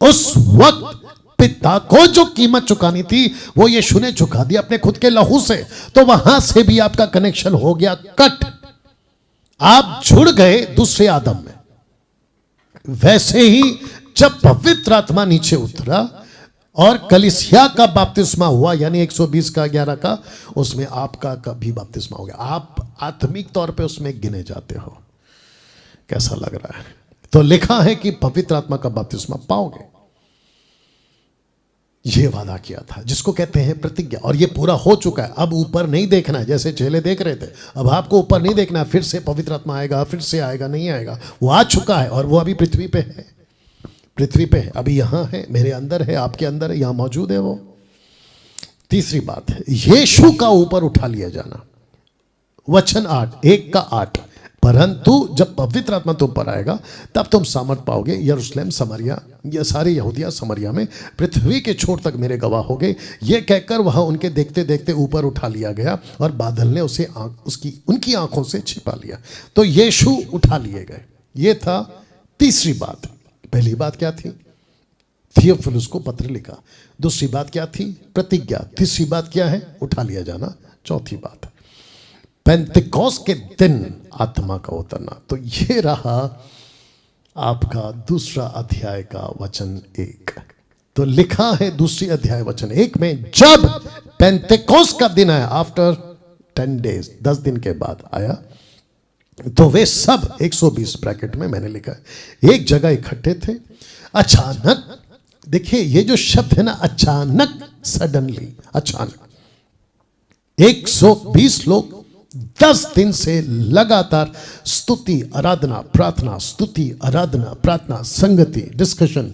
उस वक्त पिता को जो कीमत चुकानी थी वो यीशु ने चुका दिया अपने खुद के लहू से। तो वहां से भी आपका कनेक्शन हो गया कट। आप जुड़ गए दूसरे आदम में। वैसे ही जब पवित्र आत्मा नीचे उतरा और कलीसिया का बपतिस्मा हुआ, यानी 120 का 11 का, उसमें आपका भी बपतिस्मा हो गया। आप आत्मिक तौर पे उसमें गिने जाते हो। कैसा लग रहा है? तो लिखा है कि पवित्र आत्मा का बपतिस्मा पाओगे। ये वादा किया था, जिसको कहते हैं प्रतिज्ञा, और ये पूरा हो चुका है। अब ऊपर नहीं देखना है जैसे चेले देख रहे थे। अब आपको ऊपर नहीं देखना है, फिर से पवित्र आत्मा आएगा, फिर से आएगा, नहीं आएगा। वो आ चुका है और वो अभी पृथ्वी पे है। पृथ्वी पे है, अभी यहां है, मेरे अंदर है, आपके अंदर है, यहां मौजूद है वो। तीसरी बात है यीशु का ऊपर उठा लिया जाना। वचन 1 का 8, परंतु जब पवित्र आत्मा तुम पर आएगा तब तुम सामर्थ पाओगे। यरूशलेम, समरिया, ये सारे यहूदिया समरिया में पृथ्वी के छोर तक मेरे गवाह हो गए। ये कहकर वह उनके देखते देखते ऊपर उठा लिया गया और बादल ने उसे उनकी आंखों से छिपा लिया। तो यीशु उठा लिए गए। ये था तीसरी बात। पहली बात क्या थी? थियोफिलुस को पत्र लिखा। दूसरी बात क्या थी? प्रतिज्ञा। तीसरी बात क्या है? उठा लिया जाना। चौथी बात पेंतिकोस के दिन आत्मा का उतरना। तो ये रहा आपका दूसरा अध्याय का वचन 1। तो लिखा है दूसरी अध्याय वचन 1 में, जब पेंतिकोस का दिन आया, आफ्टर 10 डेज, 10 दिन के बाद आया, तो वे सब 120 ब्रैकेट में मैंने लिखा है, एक जगह इकट्ठे थे। अचानक, देखिए ये जो शब्द है ना, अचानक, सडनली, अचानक 120 लोग 10 दिन से लगातार स्तुति, आराधना, प्रार्थना, स्तुति, आराधना, प्रार्थना, संगति, डिस्कशन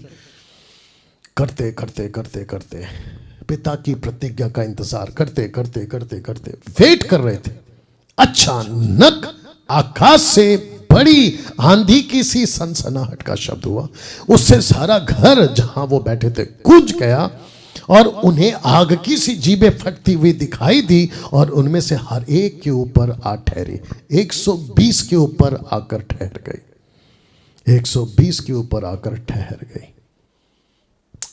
करते करते करते करते पिता की प्रतिज्ञा का इंतजार करते करते करते करते वेट कर रहे थे। अचानक आकाश से बड़ी आंधी की सी सनसनाहट का शब्द हुआ। उससे सारा घर जहां वो बैठे थे गूंज गया और उन्हें आग की सी जीभें फटती हुई दिखाई दी और उनमें से हर एक के ऊपर आ ठहरी। 120 के ऊपर आकर ठहर गई। 120 के ऊपर आकर ठहर गई।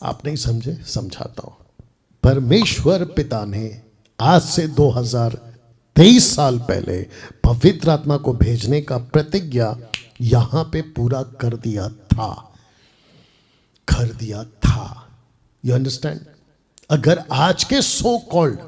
आप नहीं समझे? समझाता हूं। परमेश्वर पिता ने आज से 2023 साल पहले पवित्र आत्मा को भेजने का प्रतिज्ञा यहां पे पूरा कर दिया था। कर दिया था। You understand? अगर आज के सो कॉल्ड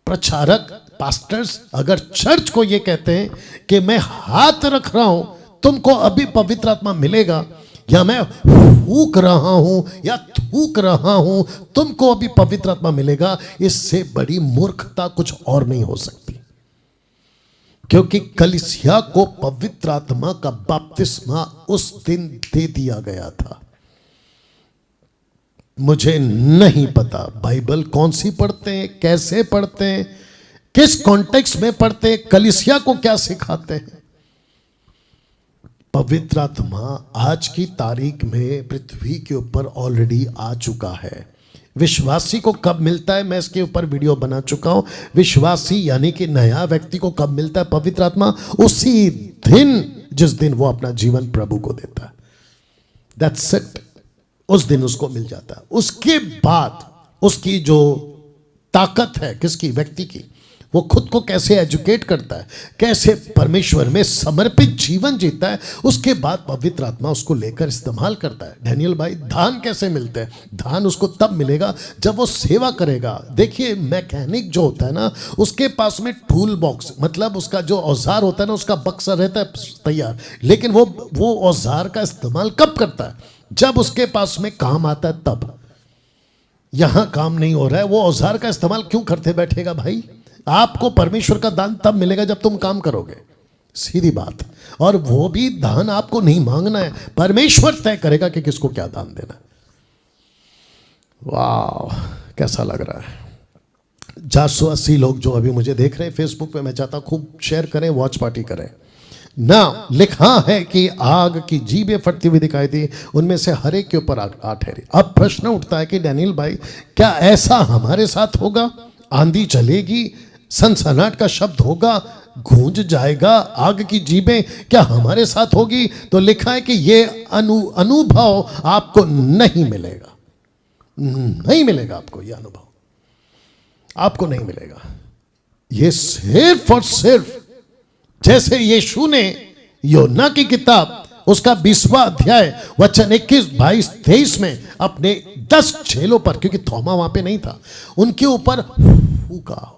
प्रचारक, पास्टर्स, अगर चर्च को ये कहते हैं कि मैं हाथ रख रहा हूं, तुमको अभी पवित्र आत्मा मिलेगा, या मैं फूक रहा हूं या थूक रहा हूं, तुमको अभी पवित्र आत्मा मिलेगा, इससे बड़ी मूर्खता कुछ और नहीं हो सकती। क्योंकि कलीसिया को पवित्र आत्मा का बपतिस्मा उस दिन दे दिया गया था। मुझे नहीं पता बाइबल कौन सी पढ़ते हैं, कैसे पढ़ते हैं, किस कॉन्टेक्स्ट में पढ़ते हैं, कलीसिया को क्या सिखाते हैं। पवित्र आत्मा आज की तारीख में पृथ्वी के ऊपर ऑलरेडी आ चुका है। विश्वासी को कब मिलता है, मैं इसके ऊपर वीडियो बना चुका हूं। विश्वासी यानी कि नया व्यक्ति को कब मिलता है पवित्र आत्मा? उसी दिन जिस दिन वो अपना जीवन प्रभु को देता है। That's it. उस दिन उसको मिल जाता है। उसके बाद उसकी जो ताकत है, किसकी? व्यक्ति की, वो खुद को कैसे एजुकेट करता है, कैसे परमेश्वर में समर्पित जीवन जीता है, उसके बाद पवित्र आत्मा उसको लेकर इस्तेमाल करता है। डैनियल भाई, धान कैसे मिलते हैं? धान उसको तब मिलेगा जब वो सेवा करेगा। देखिए मैकेनिक जो होता है ना, उसके पास में टूल बॉक्स, मतलब उसका जो औजार होता है ना, उसका बक्सा रहता है तैयार, लेकिन वो औजार का इस्तेमाल कब करता है? जब उसके पास में काम आता है तब। यहां काम नहीं हो रहा है, वो औजार का इस्तेमाल क्यों करते बैठेगा भाई? आपको परमेश्वर का दान तब मिलेगा जब तुम काम करोगे, सीधी बात। और वो भी दान आपको नहीं मांगना है, परमेश्वर तय करेगा कि किसको क्या दान देना है। वाह, कैसा लग रहा है। 480 लोग जो अभी मुझे देख रहे हैं फेसबुक पे, मैं चाहता हूं खूब शेयर करें, वॉच पार्टी करें ना। लिखा है कि आग की जीभें फटती हुई दिखाई दी, उनमें से हर एक के ऊपर आग ठहरी। अब प्रश्न उठता है कि डैनियल भाई, क्या ऐसा हमारे साथ होगा? आंधी चलेगी, सनसनाहट का शब्द होगा, गूंज जाएगा, आग की जीभें क्या हमारे साथ होगी? तो लिखा है कि ये अनुभव आपको नहीं मिलेगा, नहीं मिलेगा आपको, ये अनुभव आपको नहीं मिलेगा। ये सिर्फ और सिर्फ जैसे यीशु ने योना की किताब उसका 20वां अध्याय वचन 21, 22, 23 में अपने 10 चेलों पर, क्योंकि थोमा वहां पे नहीं था, उनके ऊपर फूका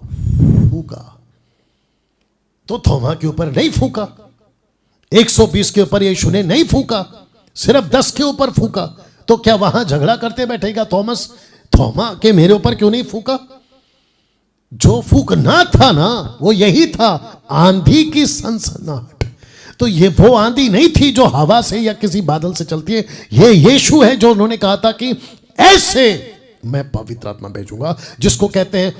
फूका, तो थोमा के ऊपर नहीं फूका। 120 के ऊपर यीशु ने नहीं फूका, सिर्फ 10 के ऊपर फूका। तो क्या वहां झगड़ा करते बैठेगा थॉमस, थोमा के मेरे ऊपर क्यों नहीं फूका? जो फूकना था ना वो यही था, आंधी की सनसनाहट। तो ये वो आंधी नहीं थी जो हवा से या किसी बादल से चलती है, ये यीशु है जो उन्होंने कहा था कि ऐसे मैं पवित्र आत्मा भेजूंगा, जिसको कहते हैं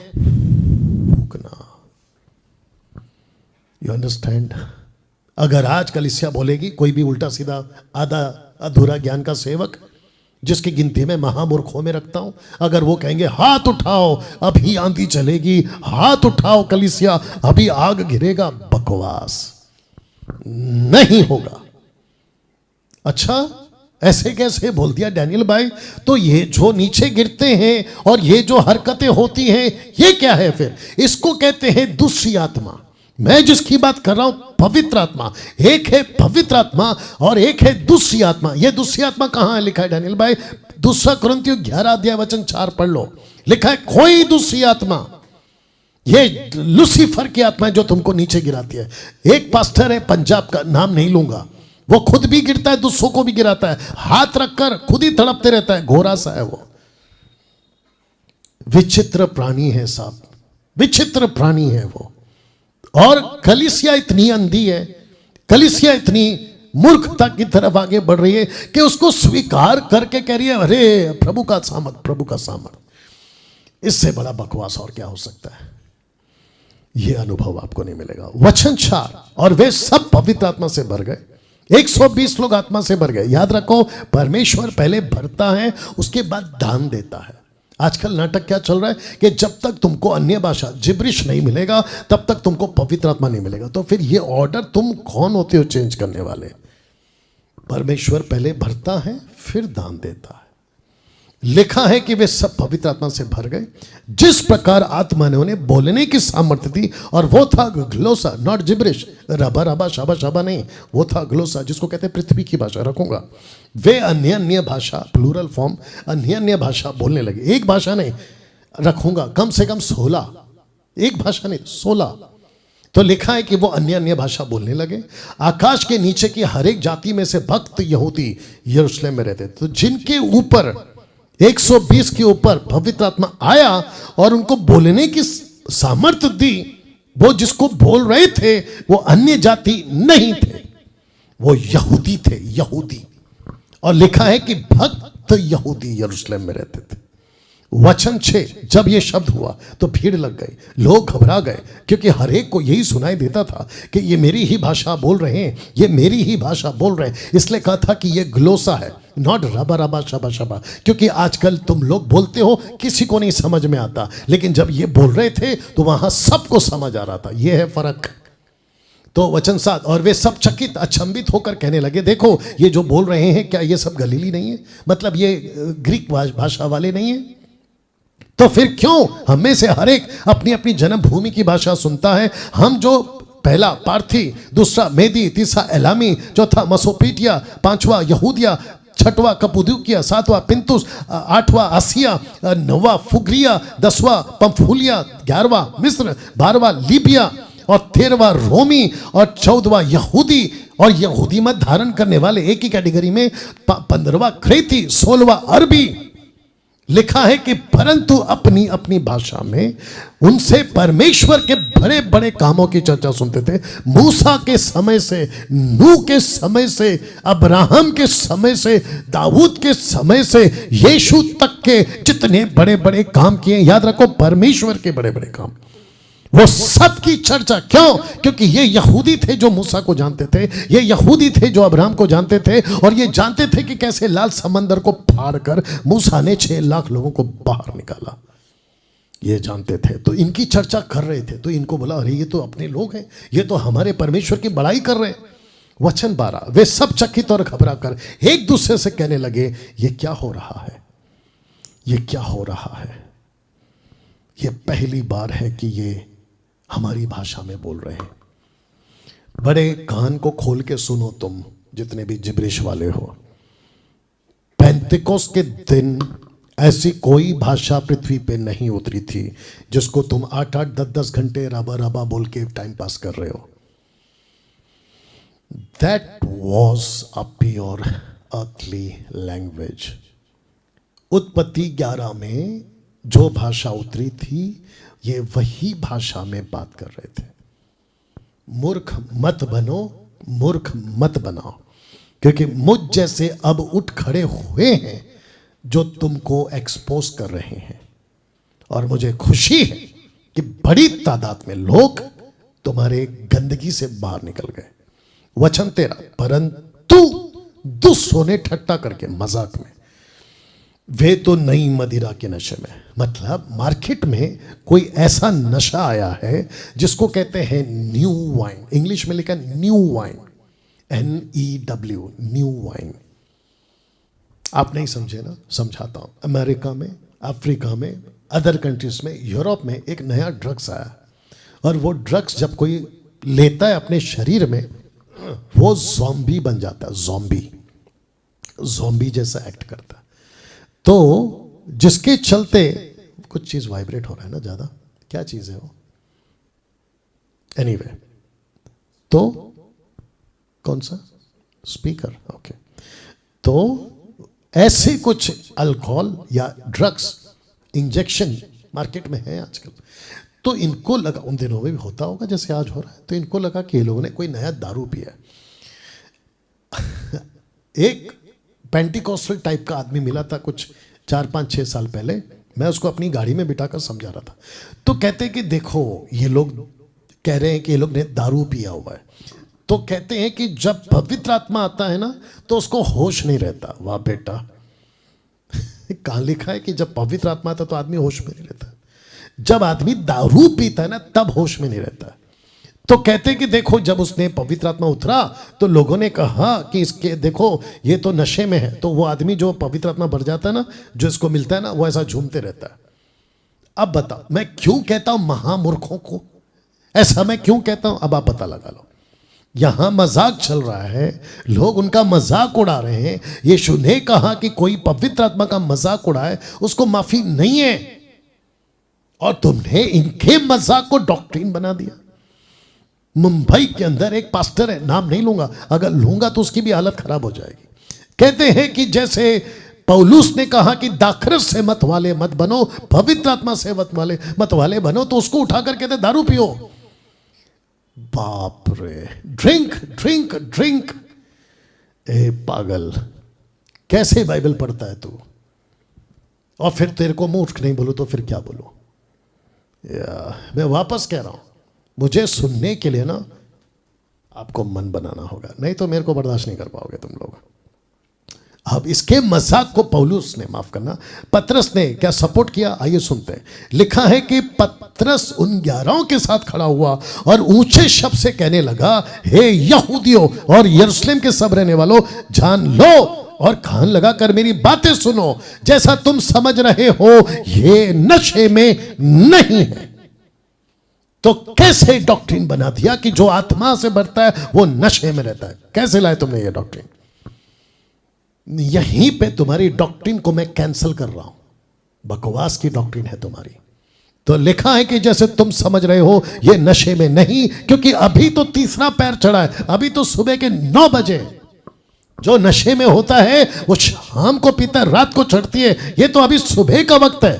फूकना। You understand? अगर आज कलीसिया बोलेगी, कोई भी उल्टा सीधा आधा अधूरा ज्ञान का सेवक जिसकी गिनती में महामूर्खों में रखता हूं, अगर वो कहेंगे हाथ उठाओ अभी आंधी चलेगी, हाथ उठाओ कलीसिया अभी आग गिरेगा, बकवास, नहीं होगा। अच्छा, ऐसे कैसे बोल दिया डैनियल भाई? तो ये जो नीचे गिरते हैं और ये जो हरकतें होती हैं, ये क्या है फिर? इसको कहते हैं दूसरी आत्मा। मैं जिसकी बात कर रहा हूं पवित्र आत्मा। एक है पवित्र आत्मा और एक है दूसरी आत्मा। यह दूसरी आत्मा कहां है लिखा है डैनियल भाई? 2 कुरिन्थियों 11 अध्याय वचन 4 पढ़ लो, लिखा है कोई दूसरी आत्मा, ये लूसीफर की आत्मा है जो तुमको नीचे गिराती है। एक पास्टर है पंजाब का, नाम नहीं लूंगा, वो खुद भी गिरता है, दूसरों को भी गिराता है, हाथ रखकर खुद ही तड़पते रहता है, घोड़ा सा है वो। विचित्र प्राणी है साहब, विचित्र प्राणी है वो। और कलीसिया इतनी अंधी है, कलीसिया इतनी मूर्खता की तरफ आगे बढ़ रही है कि उसको स्वीकार करके कह रही है अरे प्रभु का सामर्थ, प्रभु का सामर्थ। इससे बड़ा बकवास और क्या हो सकता है? यह अनुभव आपको नहीं मिलेगा। वचन 4, और वे सब पवित्र आत्मा से भर गए। 120 लोग आत्मा से भर गए। याद रखो, परमेश्वर पहले भरता है, उसके बाद दान देता है। आजकल नाटक क्या चल रहा है कि जब तक तुमको अन्य भाषा जिब्रिश नहीं मिलेगा तब तक तुमको पवित्र आत्मा नहीं मिलेगा। तो फिर ये ऑर्डर तुम कौन होते हो चेंज करने वाले? परमेश्वर पहले भरता है फिर दान देता है। लिखा है कि वे सब पवित्र आत्मा से भर गए, जिस प्रकार आत्मा ने उन्हें बोलने की सामर्थ्य दी, और वो था ग्लोसा, नॉट जिब्रिश, रबा रबा शाबा शाबा नहीं, वो था ग्लोसा, जिसको कहते हैं पृथ्वी की भाषा। रखूंगा, वे अन्य अन्य भाषा, प्लूरल फॉर्म, अन्य अन्य भाषा बोलने लगे। एक भाषा नहीं, रखूंगा कम से कम 16, एक भाषा नहीं 16। तो लिखा है कि वो अन्य अन्य भाषा बोलने लगे। आकाश के नीचे की हर एक जाति में से भक्त यहूदी यरूशलेम में रहते, तो जिनके ऊपर 120 के ऊपर पवित्र आत्मा आया और उनको बोलने की सामर्थ्य दी, वो जिसको बोल रहे थे वो अन्य जाति नहीं थे, वो यहूदी थे, यहूदी। और लिखा है कि भक्त यहूदी यरूशलेम में रहते थे। वचन 6, जब ये शब्द हुआ तो भीड़ लग गई, लोग घबरा गए, क्योंकि हर एक को यही सुनाई देता था कि ये मेरी ही भाषा बोल रहे हैं, ये मेरी ही भाषा बोल रहे हैं। इसलिए कहा था कि ये ग्लोसा है, नॉट रबा रबा शबा शबा। क्योंकि आजकल तुम लोग बोलते हो किसी को नहीं समझ में आता, लेकिन जब ये बोल रहे थे तो वहां सबको समझ आ रहा था। ये है फर्क। तो वचन 7, और वे सब चकित अचंभित होकर कहने लगे, देखो ये जो बोल रहे हैं क्या ये सब गलीली नहीं है? मतलब ये ग्रीक भाषा वाले नहीं है? तो फिर क्यों हम में से हर एक अपनी अपनी जन्मभूमि की भाषा सुनता है? हम जो पहला पार्थी, दूसरा मेदी, तीसरा एलामी, चौथा मसोपोटामिया, पांचवा यहूदिया, छठवां कप्पदोकिया, सातवां पिंतुस, आठवां आसिया, नौवां फुग्रिया, 10वां पंफूलिया, 11वां मिस्र, 12वां लीबिया और 13वां रोमी और 14वां यहूदी। और यहूदी मत धारण करने वाले एक ही कैटेगरी में 15वां क्रेती, 16वां अरबी लिखा है कि परंतु अपनी अपनी भाषा में उनसे परमेश्वर के बड़े बड़े कामों की चर्चा सुनते थे। मूसा के समय से, नूह के समय से, अब्राहम के समय से, दाऊद के समय से, यीशु तक के जितने बड़े बड़े काम किए, याद रखो परमेश्वर के बड़े बड़े काम, वो सब की चर्चा। क्यों? क्योंकि ये यहूदी थे जो मूसा को जानते थे, ये यहूदी थे जो अब्राहम को जानते थे, और ये जानते थे कि कैसे लाल समंदर को फाड़ कर मूसा ने 6 लाख लोगों को बाहर निकाला, ये जानते थे। तो इनकी चर्चा कर रहे थे, तो इनको बोला अरे ये तो अपने लोग हैं, ये तो हमारे परमेश्वर की बड़ाई कर रहे हैं। वचन 12, वे सब चकित और घबरा कर एक दूसरे से कहने लगे ये क्या हो रहा है, ये क्या हो रहा है। ये पहली बार है कि ये हमारी भाषा में बोल रहे हैं। बड़े कान को खोल के सुनो तुम जितने भी जिब्रिश वाले हो। पेंतिकोस के दिन ऐसी कोई भाषा पृथ्वी पे नहीं उतरी थी जिसको तुम 8-8, 10-10 घंटे राबा राबा बोल के टाइम पास कर रहे हो। That was a pure earthly language. उत्पत्ति 11 में जो भाषा उतरी थी ये वही भाषा में बात कर रहे थे। मूर्ख मत बनो, मूर्ख मत बनाओ, क्योंकि मुझ जैसे अब उठ खड़े हुए हैं जो तुमको एक्सपोज कर रहे हैं, और मुझे खुशी है कि बड़ी तादाद में लोग तुम्हारे गंदगी से बाहर निकल गए। वचन 13, परंतु दुष्टों ने ठट्टा करके, मजाक में, वे तो नई मदिरा के नशे में। मतलब मार्केट में कोई ऐसा नशा आया है जिसको कहते हैं न्यू वाइन। इंग्लिश में लिखा new wine, NEW, new wine. आप नहीं समझे ना, समझाता हूं। अमेरिका में, अफ्रीका में, अदर कंट्रीज में, यूरोप में एक नया ड्रग्स आया, और वो ड्रग्स जब कोई लेता है अपने शरीर में, वो ज़ॉम्बी बन जाता है। ज़ॉम्बी जैसा एक्ट करता है। तो जिसके चलते कुछ चीज वाइब्रेट हो रहा है ना ज्यादा, क्या चीज है वो, एनीवे, तो कौन सा स्पीकर, ओके। तो ऐसे कुछ अल्कोहल या ड्रग्स इंजेक्शन मार्केट में है आजकल। तो इनको लगा, उन दिनों में भी होता होगा जैसे आज हो रहा है, तो इनको लगा कि ये लोगों ने कोई नया दारू पिया। एक पेंटिकॉस्टल टाइप का आदमी मिला था कुछ 4-5-6 साल पहले। मैं उसको अपनी गाड़ी में बिठाकर समझा रहा था, तो कहते कि देखो ये लोग कह रहे हैं कि ये लोग ने दारू पिया हुआ है। तो कहते हैं कि जब पवित्र आत्मा आता है ना तो उसको होश नहीं रहता। वाह बेटा, कहाँ लिखा है कि जब पवित्र आत्मा आता तो आदमी होश में नहीं रहता। जब आदमी दारू पीता है ना तब होश में नहीं रहता। तो कहते हैं कि देखो जब उसने पवित्र आत्मा उतरा तो लोगों ने कहा कि इसके देखो ये तो नशे में है। तो वो आदमी जो पवित्र आत्मा भर जाता है ना, जो इसको मिलता है ना, वो ऐसा झूमते रहता है। अब बताओ मैं क्यों कहता हूं महामूर्खों को, ऐसा मैं क्यों कहता हूं, अब आप पता लगा लो। यहां मजाक चल रहा है, लोग उनका मजाक उड़ा रहे हैं। यीशु ने कहा कि कोई पवित्र आत्मा का मजाक उड़ाए उसको माफी नहीं है, और तुमने इनके मजाक को डॉक्ट्रिन बना दिया। मुंबई के अंदर एक पास्टर है, नाम नहीं लूंगा, अगर लूंगा तो उसकी भी हालत खराब हो जाएगी। कहते हैं कि जैसे पौलुस ने कहा कि दाखरस से मत वाले मत बनो, पवित्र आत्मा से मत वाले बनो, तो उसको उठाकर कहते दारू पियो। बाप रे, ड्रिंक ड्रिंक ड्रिंक। ए पागल, कैसे बाइबल पढ़ता है तू? और फिर तेरे को मूर्ख नहीं बोलूं तो फिर क्या बोलूं? मैं वापस कह रहा हूं, मुझे सुनने के लिए ना आपको मन बनाना होगा, नहीं तो मेरे को बर्दाश्त नहीं कर पाओगे तुम लोग। अब इसके मजाक को पौलुस ने, माफ करना, पतरस ने क्या सपोर्ट किया? आइए सुनते हैं। लिखा है कि पतरस उन 11 के साथ खड़ा हुआ और ऊंचे शब्द से कहने लगा, हे यहूदियों और यरूशलेम के सब रहने वालों, जान लो और कान लगा कर मेरी बातें सुनो। जैसा तुम समझ रहे हो ये नशे में नहीं है। तो कैसे डॉक्ट्रिन बना दिया कि जो आत्मा से बढ़ता है वो नशे में रहता है? कैसे लाए तुमने ये डॉक्ट्रिन? यहीं पे तुम्हारी डॉक्ट्रिन को मैं कैंसिल कर रहा हूं, बकवास की डॉक्ट्रिन है तुम्हारी। तो लिखा है कि जैसे तुम समझ रहे हो ये नशे में नहीं, क्योंकि अभी तो तीसरा पैर चढ़ा है, अभी तो सुबह के 9 बजे। जो नशे में होता है वो शाम को पीता है, रात को चढ़ती है, ये तो अभी सुबह का वक्त है।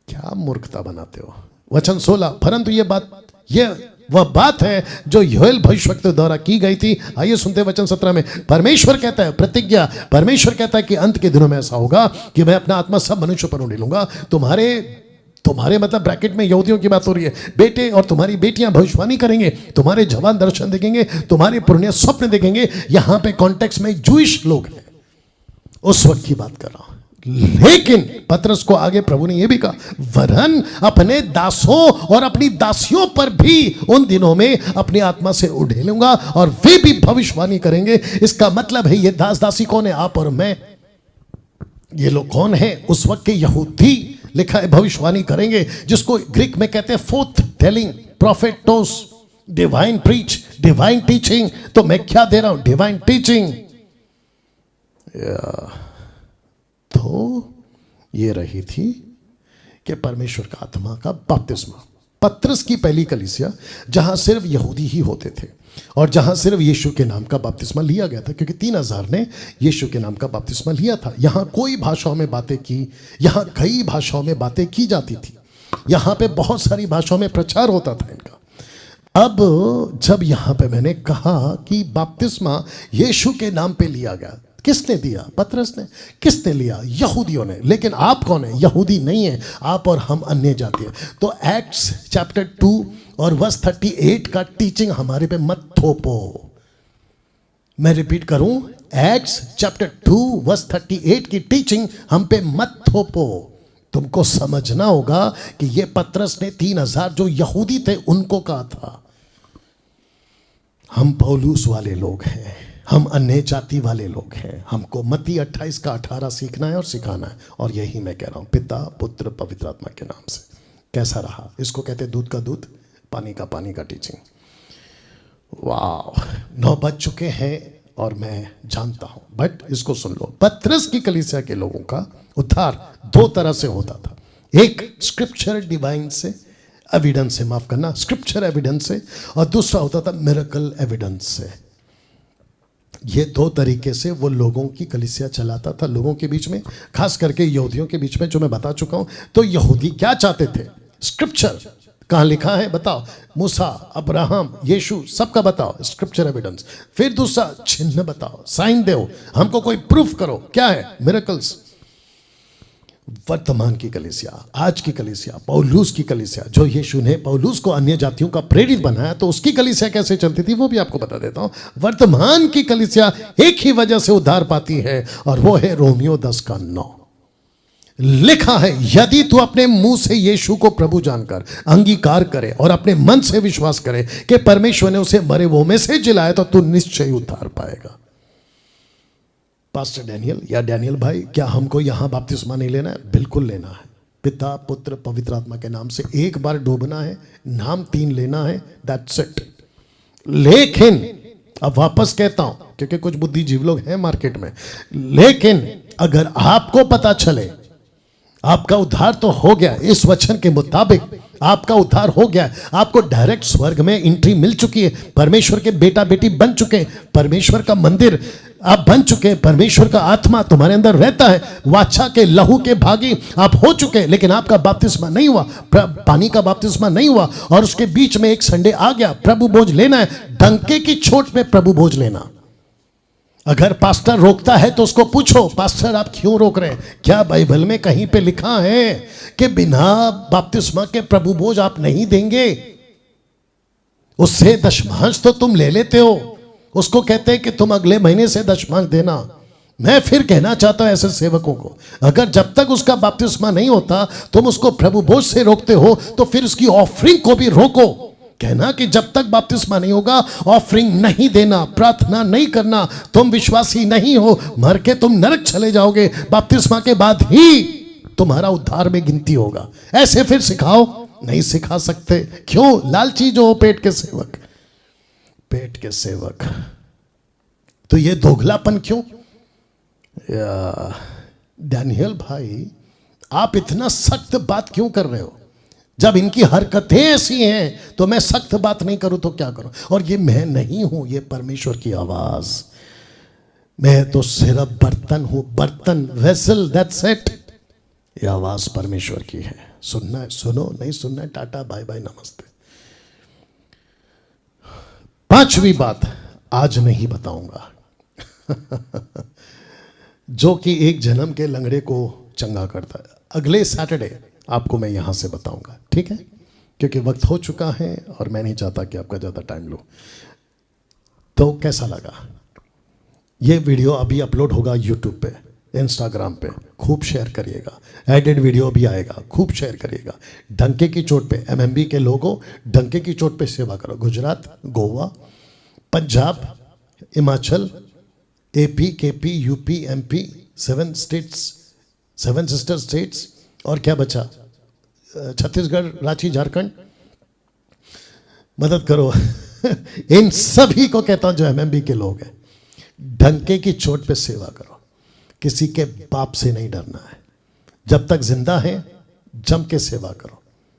क्या मूर्खता बनाते हो। वचन 16, परंतु ये वह बात है जो योएल भविष्यवक्ता द्वारा की गई थी। आइए सुनते वचन 17 में। परमेश्वर कहता है, प्रतिज्ञा, परमेश्वर कहता है कि अंत के दिनों में ऐसा होगा कि मैं अपना आत्मा सब मनुष्यों पर उड़ेलूंगा। तुम्हारे मतलब ब्रैकेट में यहूदियों की बात हो रही है। बेटे और तुम्हारी बेटियां भविष्यवाणी करेंगे, तुम्हारे जवान दर्शन देखेंगे, तुम्हारे पुण्य स्वप्न देखेंगे। यहां पे कॉन्टेक्स्ट में जूइश लोग हैं, उस वक्त की बात कर रहा हूं। लेकिन पतरस को आगे प्रभु ने यह भी कहा, वरन अपने दासों और अपनी दासियों पर भी उन दिनों में अपनी आत्मा से उड़ेलूंगा और वे भी भविष्यवाणी करेंगे। इसका मतलब है ये दास दासी कौन है? आप और मैं। ये लोग कौन है? उस वक्त के यहूदी लिखा है भविष्यवाणी करेंगे, जिसको ग्रीक में कहते हैं फोर्थ टेलिंग, प्रोफेटोस, डिवाइन प्रीच, डिवाइन टीचिंग। तो मैं क्या दे रहा हूं? Divine teaching. तो ये रही थी कि परमेश्वर का आत्मा का बपतिस्मा। पतरस की पहली कलीसिया जहां सिर्फ यहूदी ही होते थे और जहां सिर्फ यीशु के नाम का बपतिस्मा लिया गया था, क्योंकि 3000 ने यीशु के नाम का बपतिस्मा लिया था। यहां कोई भाषाओं में बातें की, यहां कई भाषाओं में बातें की जाती थी, यहां पे बहुत सारी भाषाओं में प्रचार होता था इनका। अब जब यहां पे मैंने कहा कि बपतिस्मा यीशु के नाम पे लिया गया, किसने दिया? पतरस ने। किसने लिया? यहूदियों ने। लेकिन आप कौन है? यहूदी नहीं है, आप और हम अन्य जाति है। तो एक्ट्स चैप्टर 2 और वर्स 38 का टीचिंग हमारे पे मत थोपो। मैं रिपीट करूं, एक्ट्स चैप्टर 2 वर्स 38 की टीचिंग हम पे मत थोपो। तुमको समझना होगा कि ये पतरस ने 3000 जो यहूदी थे उनको कहा था। हम पौलुस वाले लोग हैं, हम अन्य जाति वाले लोग हैं। हमको मत्ती 28 का 18 सीखना है और सिखाना है। और यही मैं कह रहा हूं, पिता पुत्र पवित्र आत्मा के नाम से। कैसा रहा? इसको कहते दूध का दूध, पानी का पानी का टीचिंग। वाह, 9 बज चुके हैं और मैं जानता हूं, बट इसको सुन लो। पतरस की कलीसिया के लोगों का उद्धार 2 तरह से होता था। एक स्क्रिप्चर डिवाइन से, एविडेंस से, माफ करना, स्क्रिप्चर एविडेंस से, और दूसरा होता था मिरेकल एविडेंस से। ये 2 तरीके से वो लोगों की कलीसिया चलाता था लोगों के बीच में, खास करके यहूदियों के बीच में, जो मैं बता चुका हूं। तो यहूदी क्या चाहते थे? स्क्रिप्चर कहां लिखा है बताओ, मूसा, अब्राहम, यीशु, सबका बताओ, स्क्रिप्चर एविडेंस। फिर दूसरा, चिन्ह बताओ, साइन दो, हमको कोई प्रूफ करो। क्या है? मिरेकल्स। वर्तमान की कलीसिया, आज की कलीसिया, पौलुस की कलीसिया, जो यीशु ने पौलुस को अन्य जातियों का प्रेरित बनाया, तो उसकी कलीसिया कैसे चलती थी वो भी आपको बता देता हूं। वर्तमान की कलीसिया एक ही वजह से उद्धार पाती है, और वो है रोमियो 10 का 9। लिखा है, यदि तू अपने मुंह से यीशु को प्रभु जानकर अंगीकार करे और अपने मन से विश्वास करे कि परमेश्वर ने उसे मरे हुओं में से जिलाया, तो तू निश्चय उद्धार पाएगा। पास्टर डैनियल या डैनियल भाई, क्या हमको यहां बपतिस्मा नहीं लेना है? बिल्कुल लेना है। पिता पुत्र पवित्र आत्मा के नाम से एक बार डूबना है, नाम 3 लेना है, दैट्स इट। लेकिन अब वापस कहता हूं, क्योंकि कुछ बुद्धिजीवी लोग हैं मार्केट में, लेकिन अगर आपको पता चले आपका उद्धार तो हो गया, इस वचन के मुताबिक आपका उद्धार हो गया, आपको डायरेक्ट स्वर्ग में एंट्री मिल चुकी है, परमेश्वर के बेटा बेटी बन चुके, परमेश्वर का मंदिर आप बन चुके, परमेश्वर का आत्मा तुम्हारे अंदर रहता है, वाचा के लहू के भागी आप हो चुके, लेकिन आपका बपतिस्मा नहीं हुआ, पानी का बपतिस्मा नहीं हुआ, और उसके बीच में एक संडे आ गया, प्रभु भोज लेना है, डंके की चोट में प्रभु भोज लेना। अगर पास्टर रोकता है तो उसको पूछो, पास्टर आप क्यों रोक रहे हैं? क्या बाइबल में कहीं पे लिखा है कि बिना बपतिस्मा के प्रभु भोज आप नहीं देंगे? उससे दशमांश तो तुम ले लेते हो, उसको कहते हैं कि तुम अगले महीने से दशमांश देना। मैं फिर कहना चाहता हूं ऐसे सेवकों को, अगर जब तक उसका बपतिस्मा नहीं होता तुम उसको प्रभु भोज से रोकते हो, तो फिर उसकी ऑफरिंग को भी रोको। कहना कि जब तक बपतिस्मा नहीं होगा ऑफरिंग नहीं देना, प्रार्थना नहीं करना, तुम विश्वासी नहीं हो, मर के तुम नरक चले जाओगे, बपतिस्मा के बाद ही तुम्हारा उद्धार में गिनती होगा। ऐसे फिर सिखाओ? नहीं सिखा सकते। क्यों? लालची जो हो, पेट के सेवक, पेट के सेवक। तो ये दोगलापन क्यों? डैनियल भाई, आप इतना सख्त बात क्यों कर रहे हो? जब इनकी हरकतें ऐसी हैं तो मैं सख्त बात नहीं करूं तो क्या करूं? और ये मैं नहीं हूं, ये परमेश्वर की आवाज। मैं तो सिर्फ बर्तन हूं, बर्तन, वेसल, दैट्स इट। ये आवाज परमेश्वर की है। सुनना है सुनो, नहीं सुनना है टाटा बाय बाय नमस्ते। पांचवी बात आज नहीं बताऊंगा जो कि एक जन्म के लंगड़े को चंगा करता है। अगले सैटरडे आपको मैं यहां से बताऊंगा, ठीक है? क्योंकि वक्त हो चुका है और मैं नहीं चाहता कि आपका ज़्यादा टाइम लो। तो कैसा लगा ये वीडियो? अभी अपलोड होगा यूट्यूब पे, इंस्टाग्राम पे, खूब शेयर करिएगा। एडिट वीडियो भी आएगा, खूब शेयर करिएगा। डंके की चोट पे एमएमबी के लोगों, डंके की चोट पे सेवा करो। Gujarat, Goa, Punjab, Himachal, AP, KP, UP, MP, 7 states, 7 sister states, और क्या बचा? छत्तीसगढ़, रांची, झारखंड। मदद करो इन सभी को कहता हूं जो एमएमबी के लोग हैं, डंके की चोट पे सेवा करो। किसी के बाप से नहीं डरना है। जब तक जिंदा है जम के सेवा करो।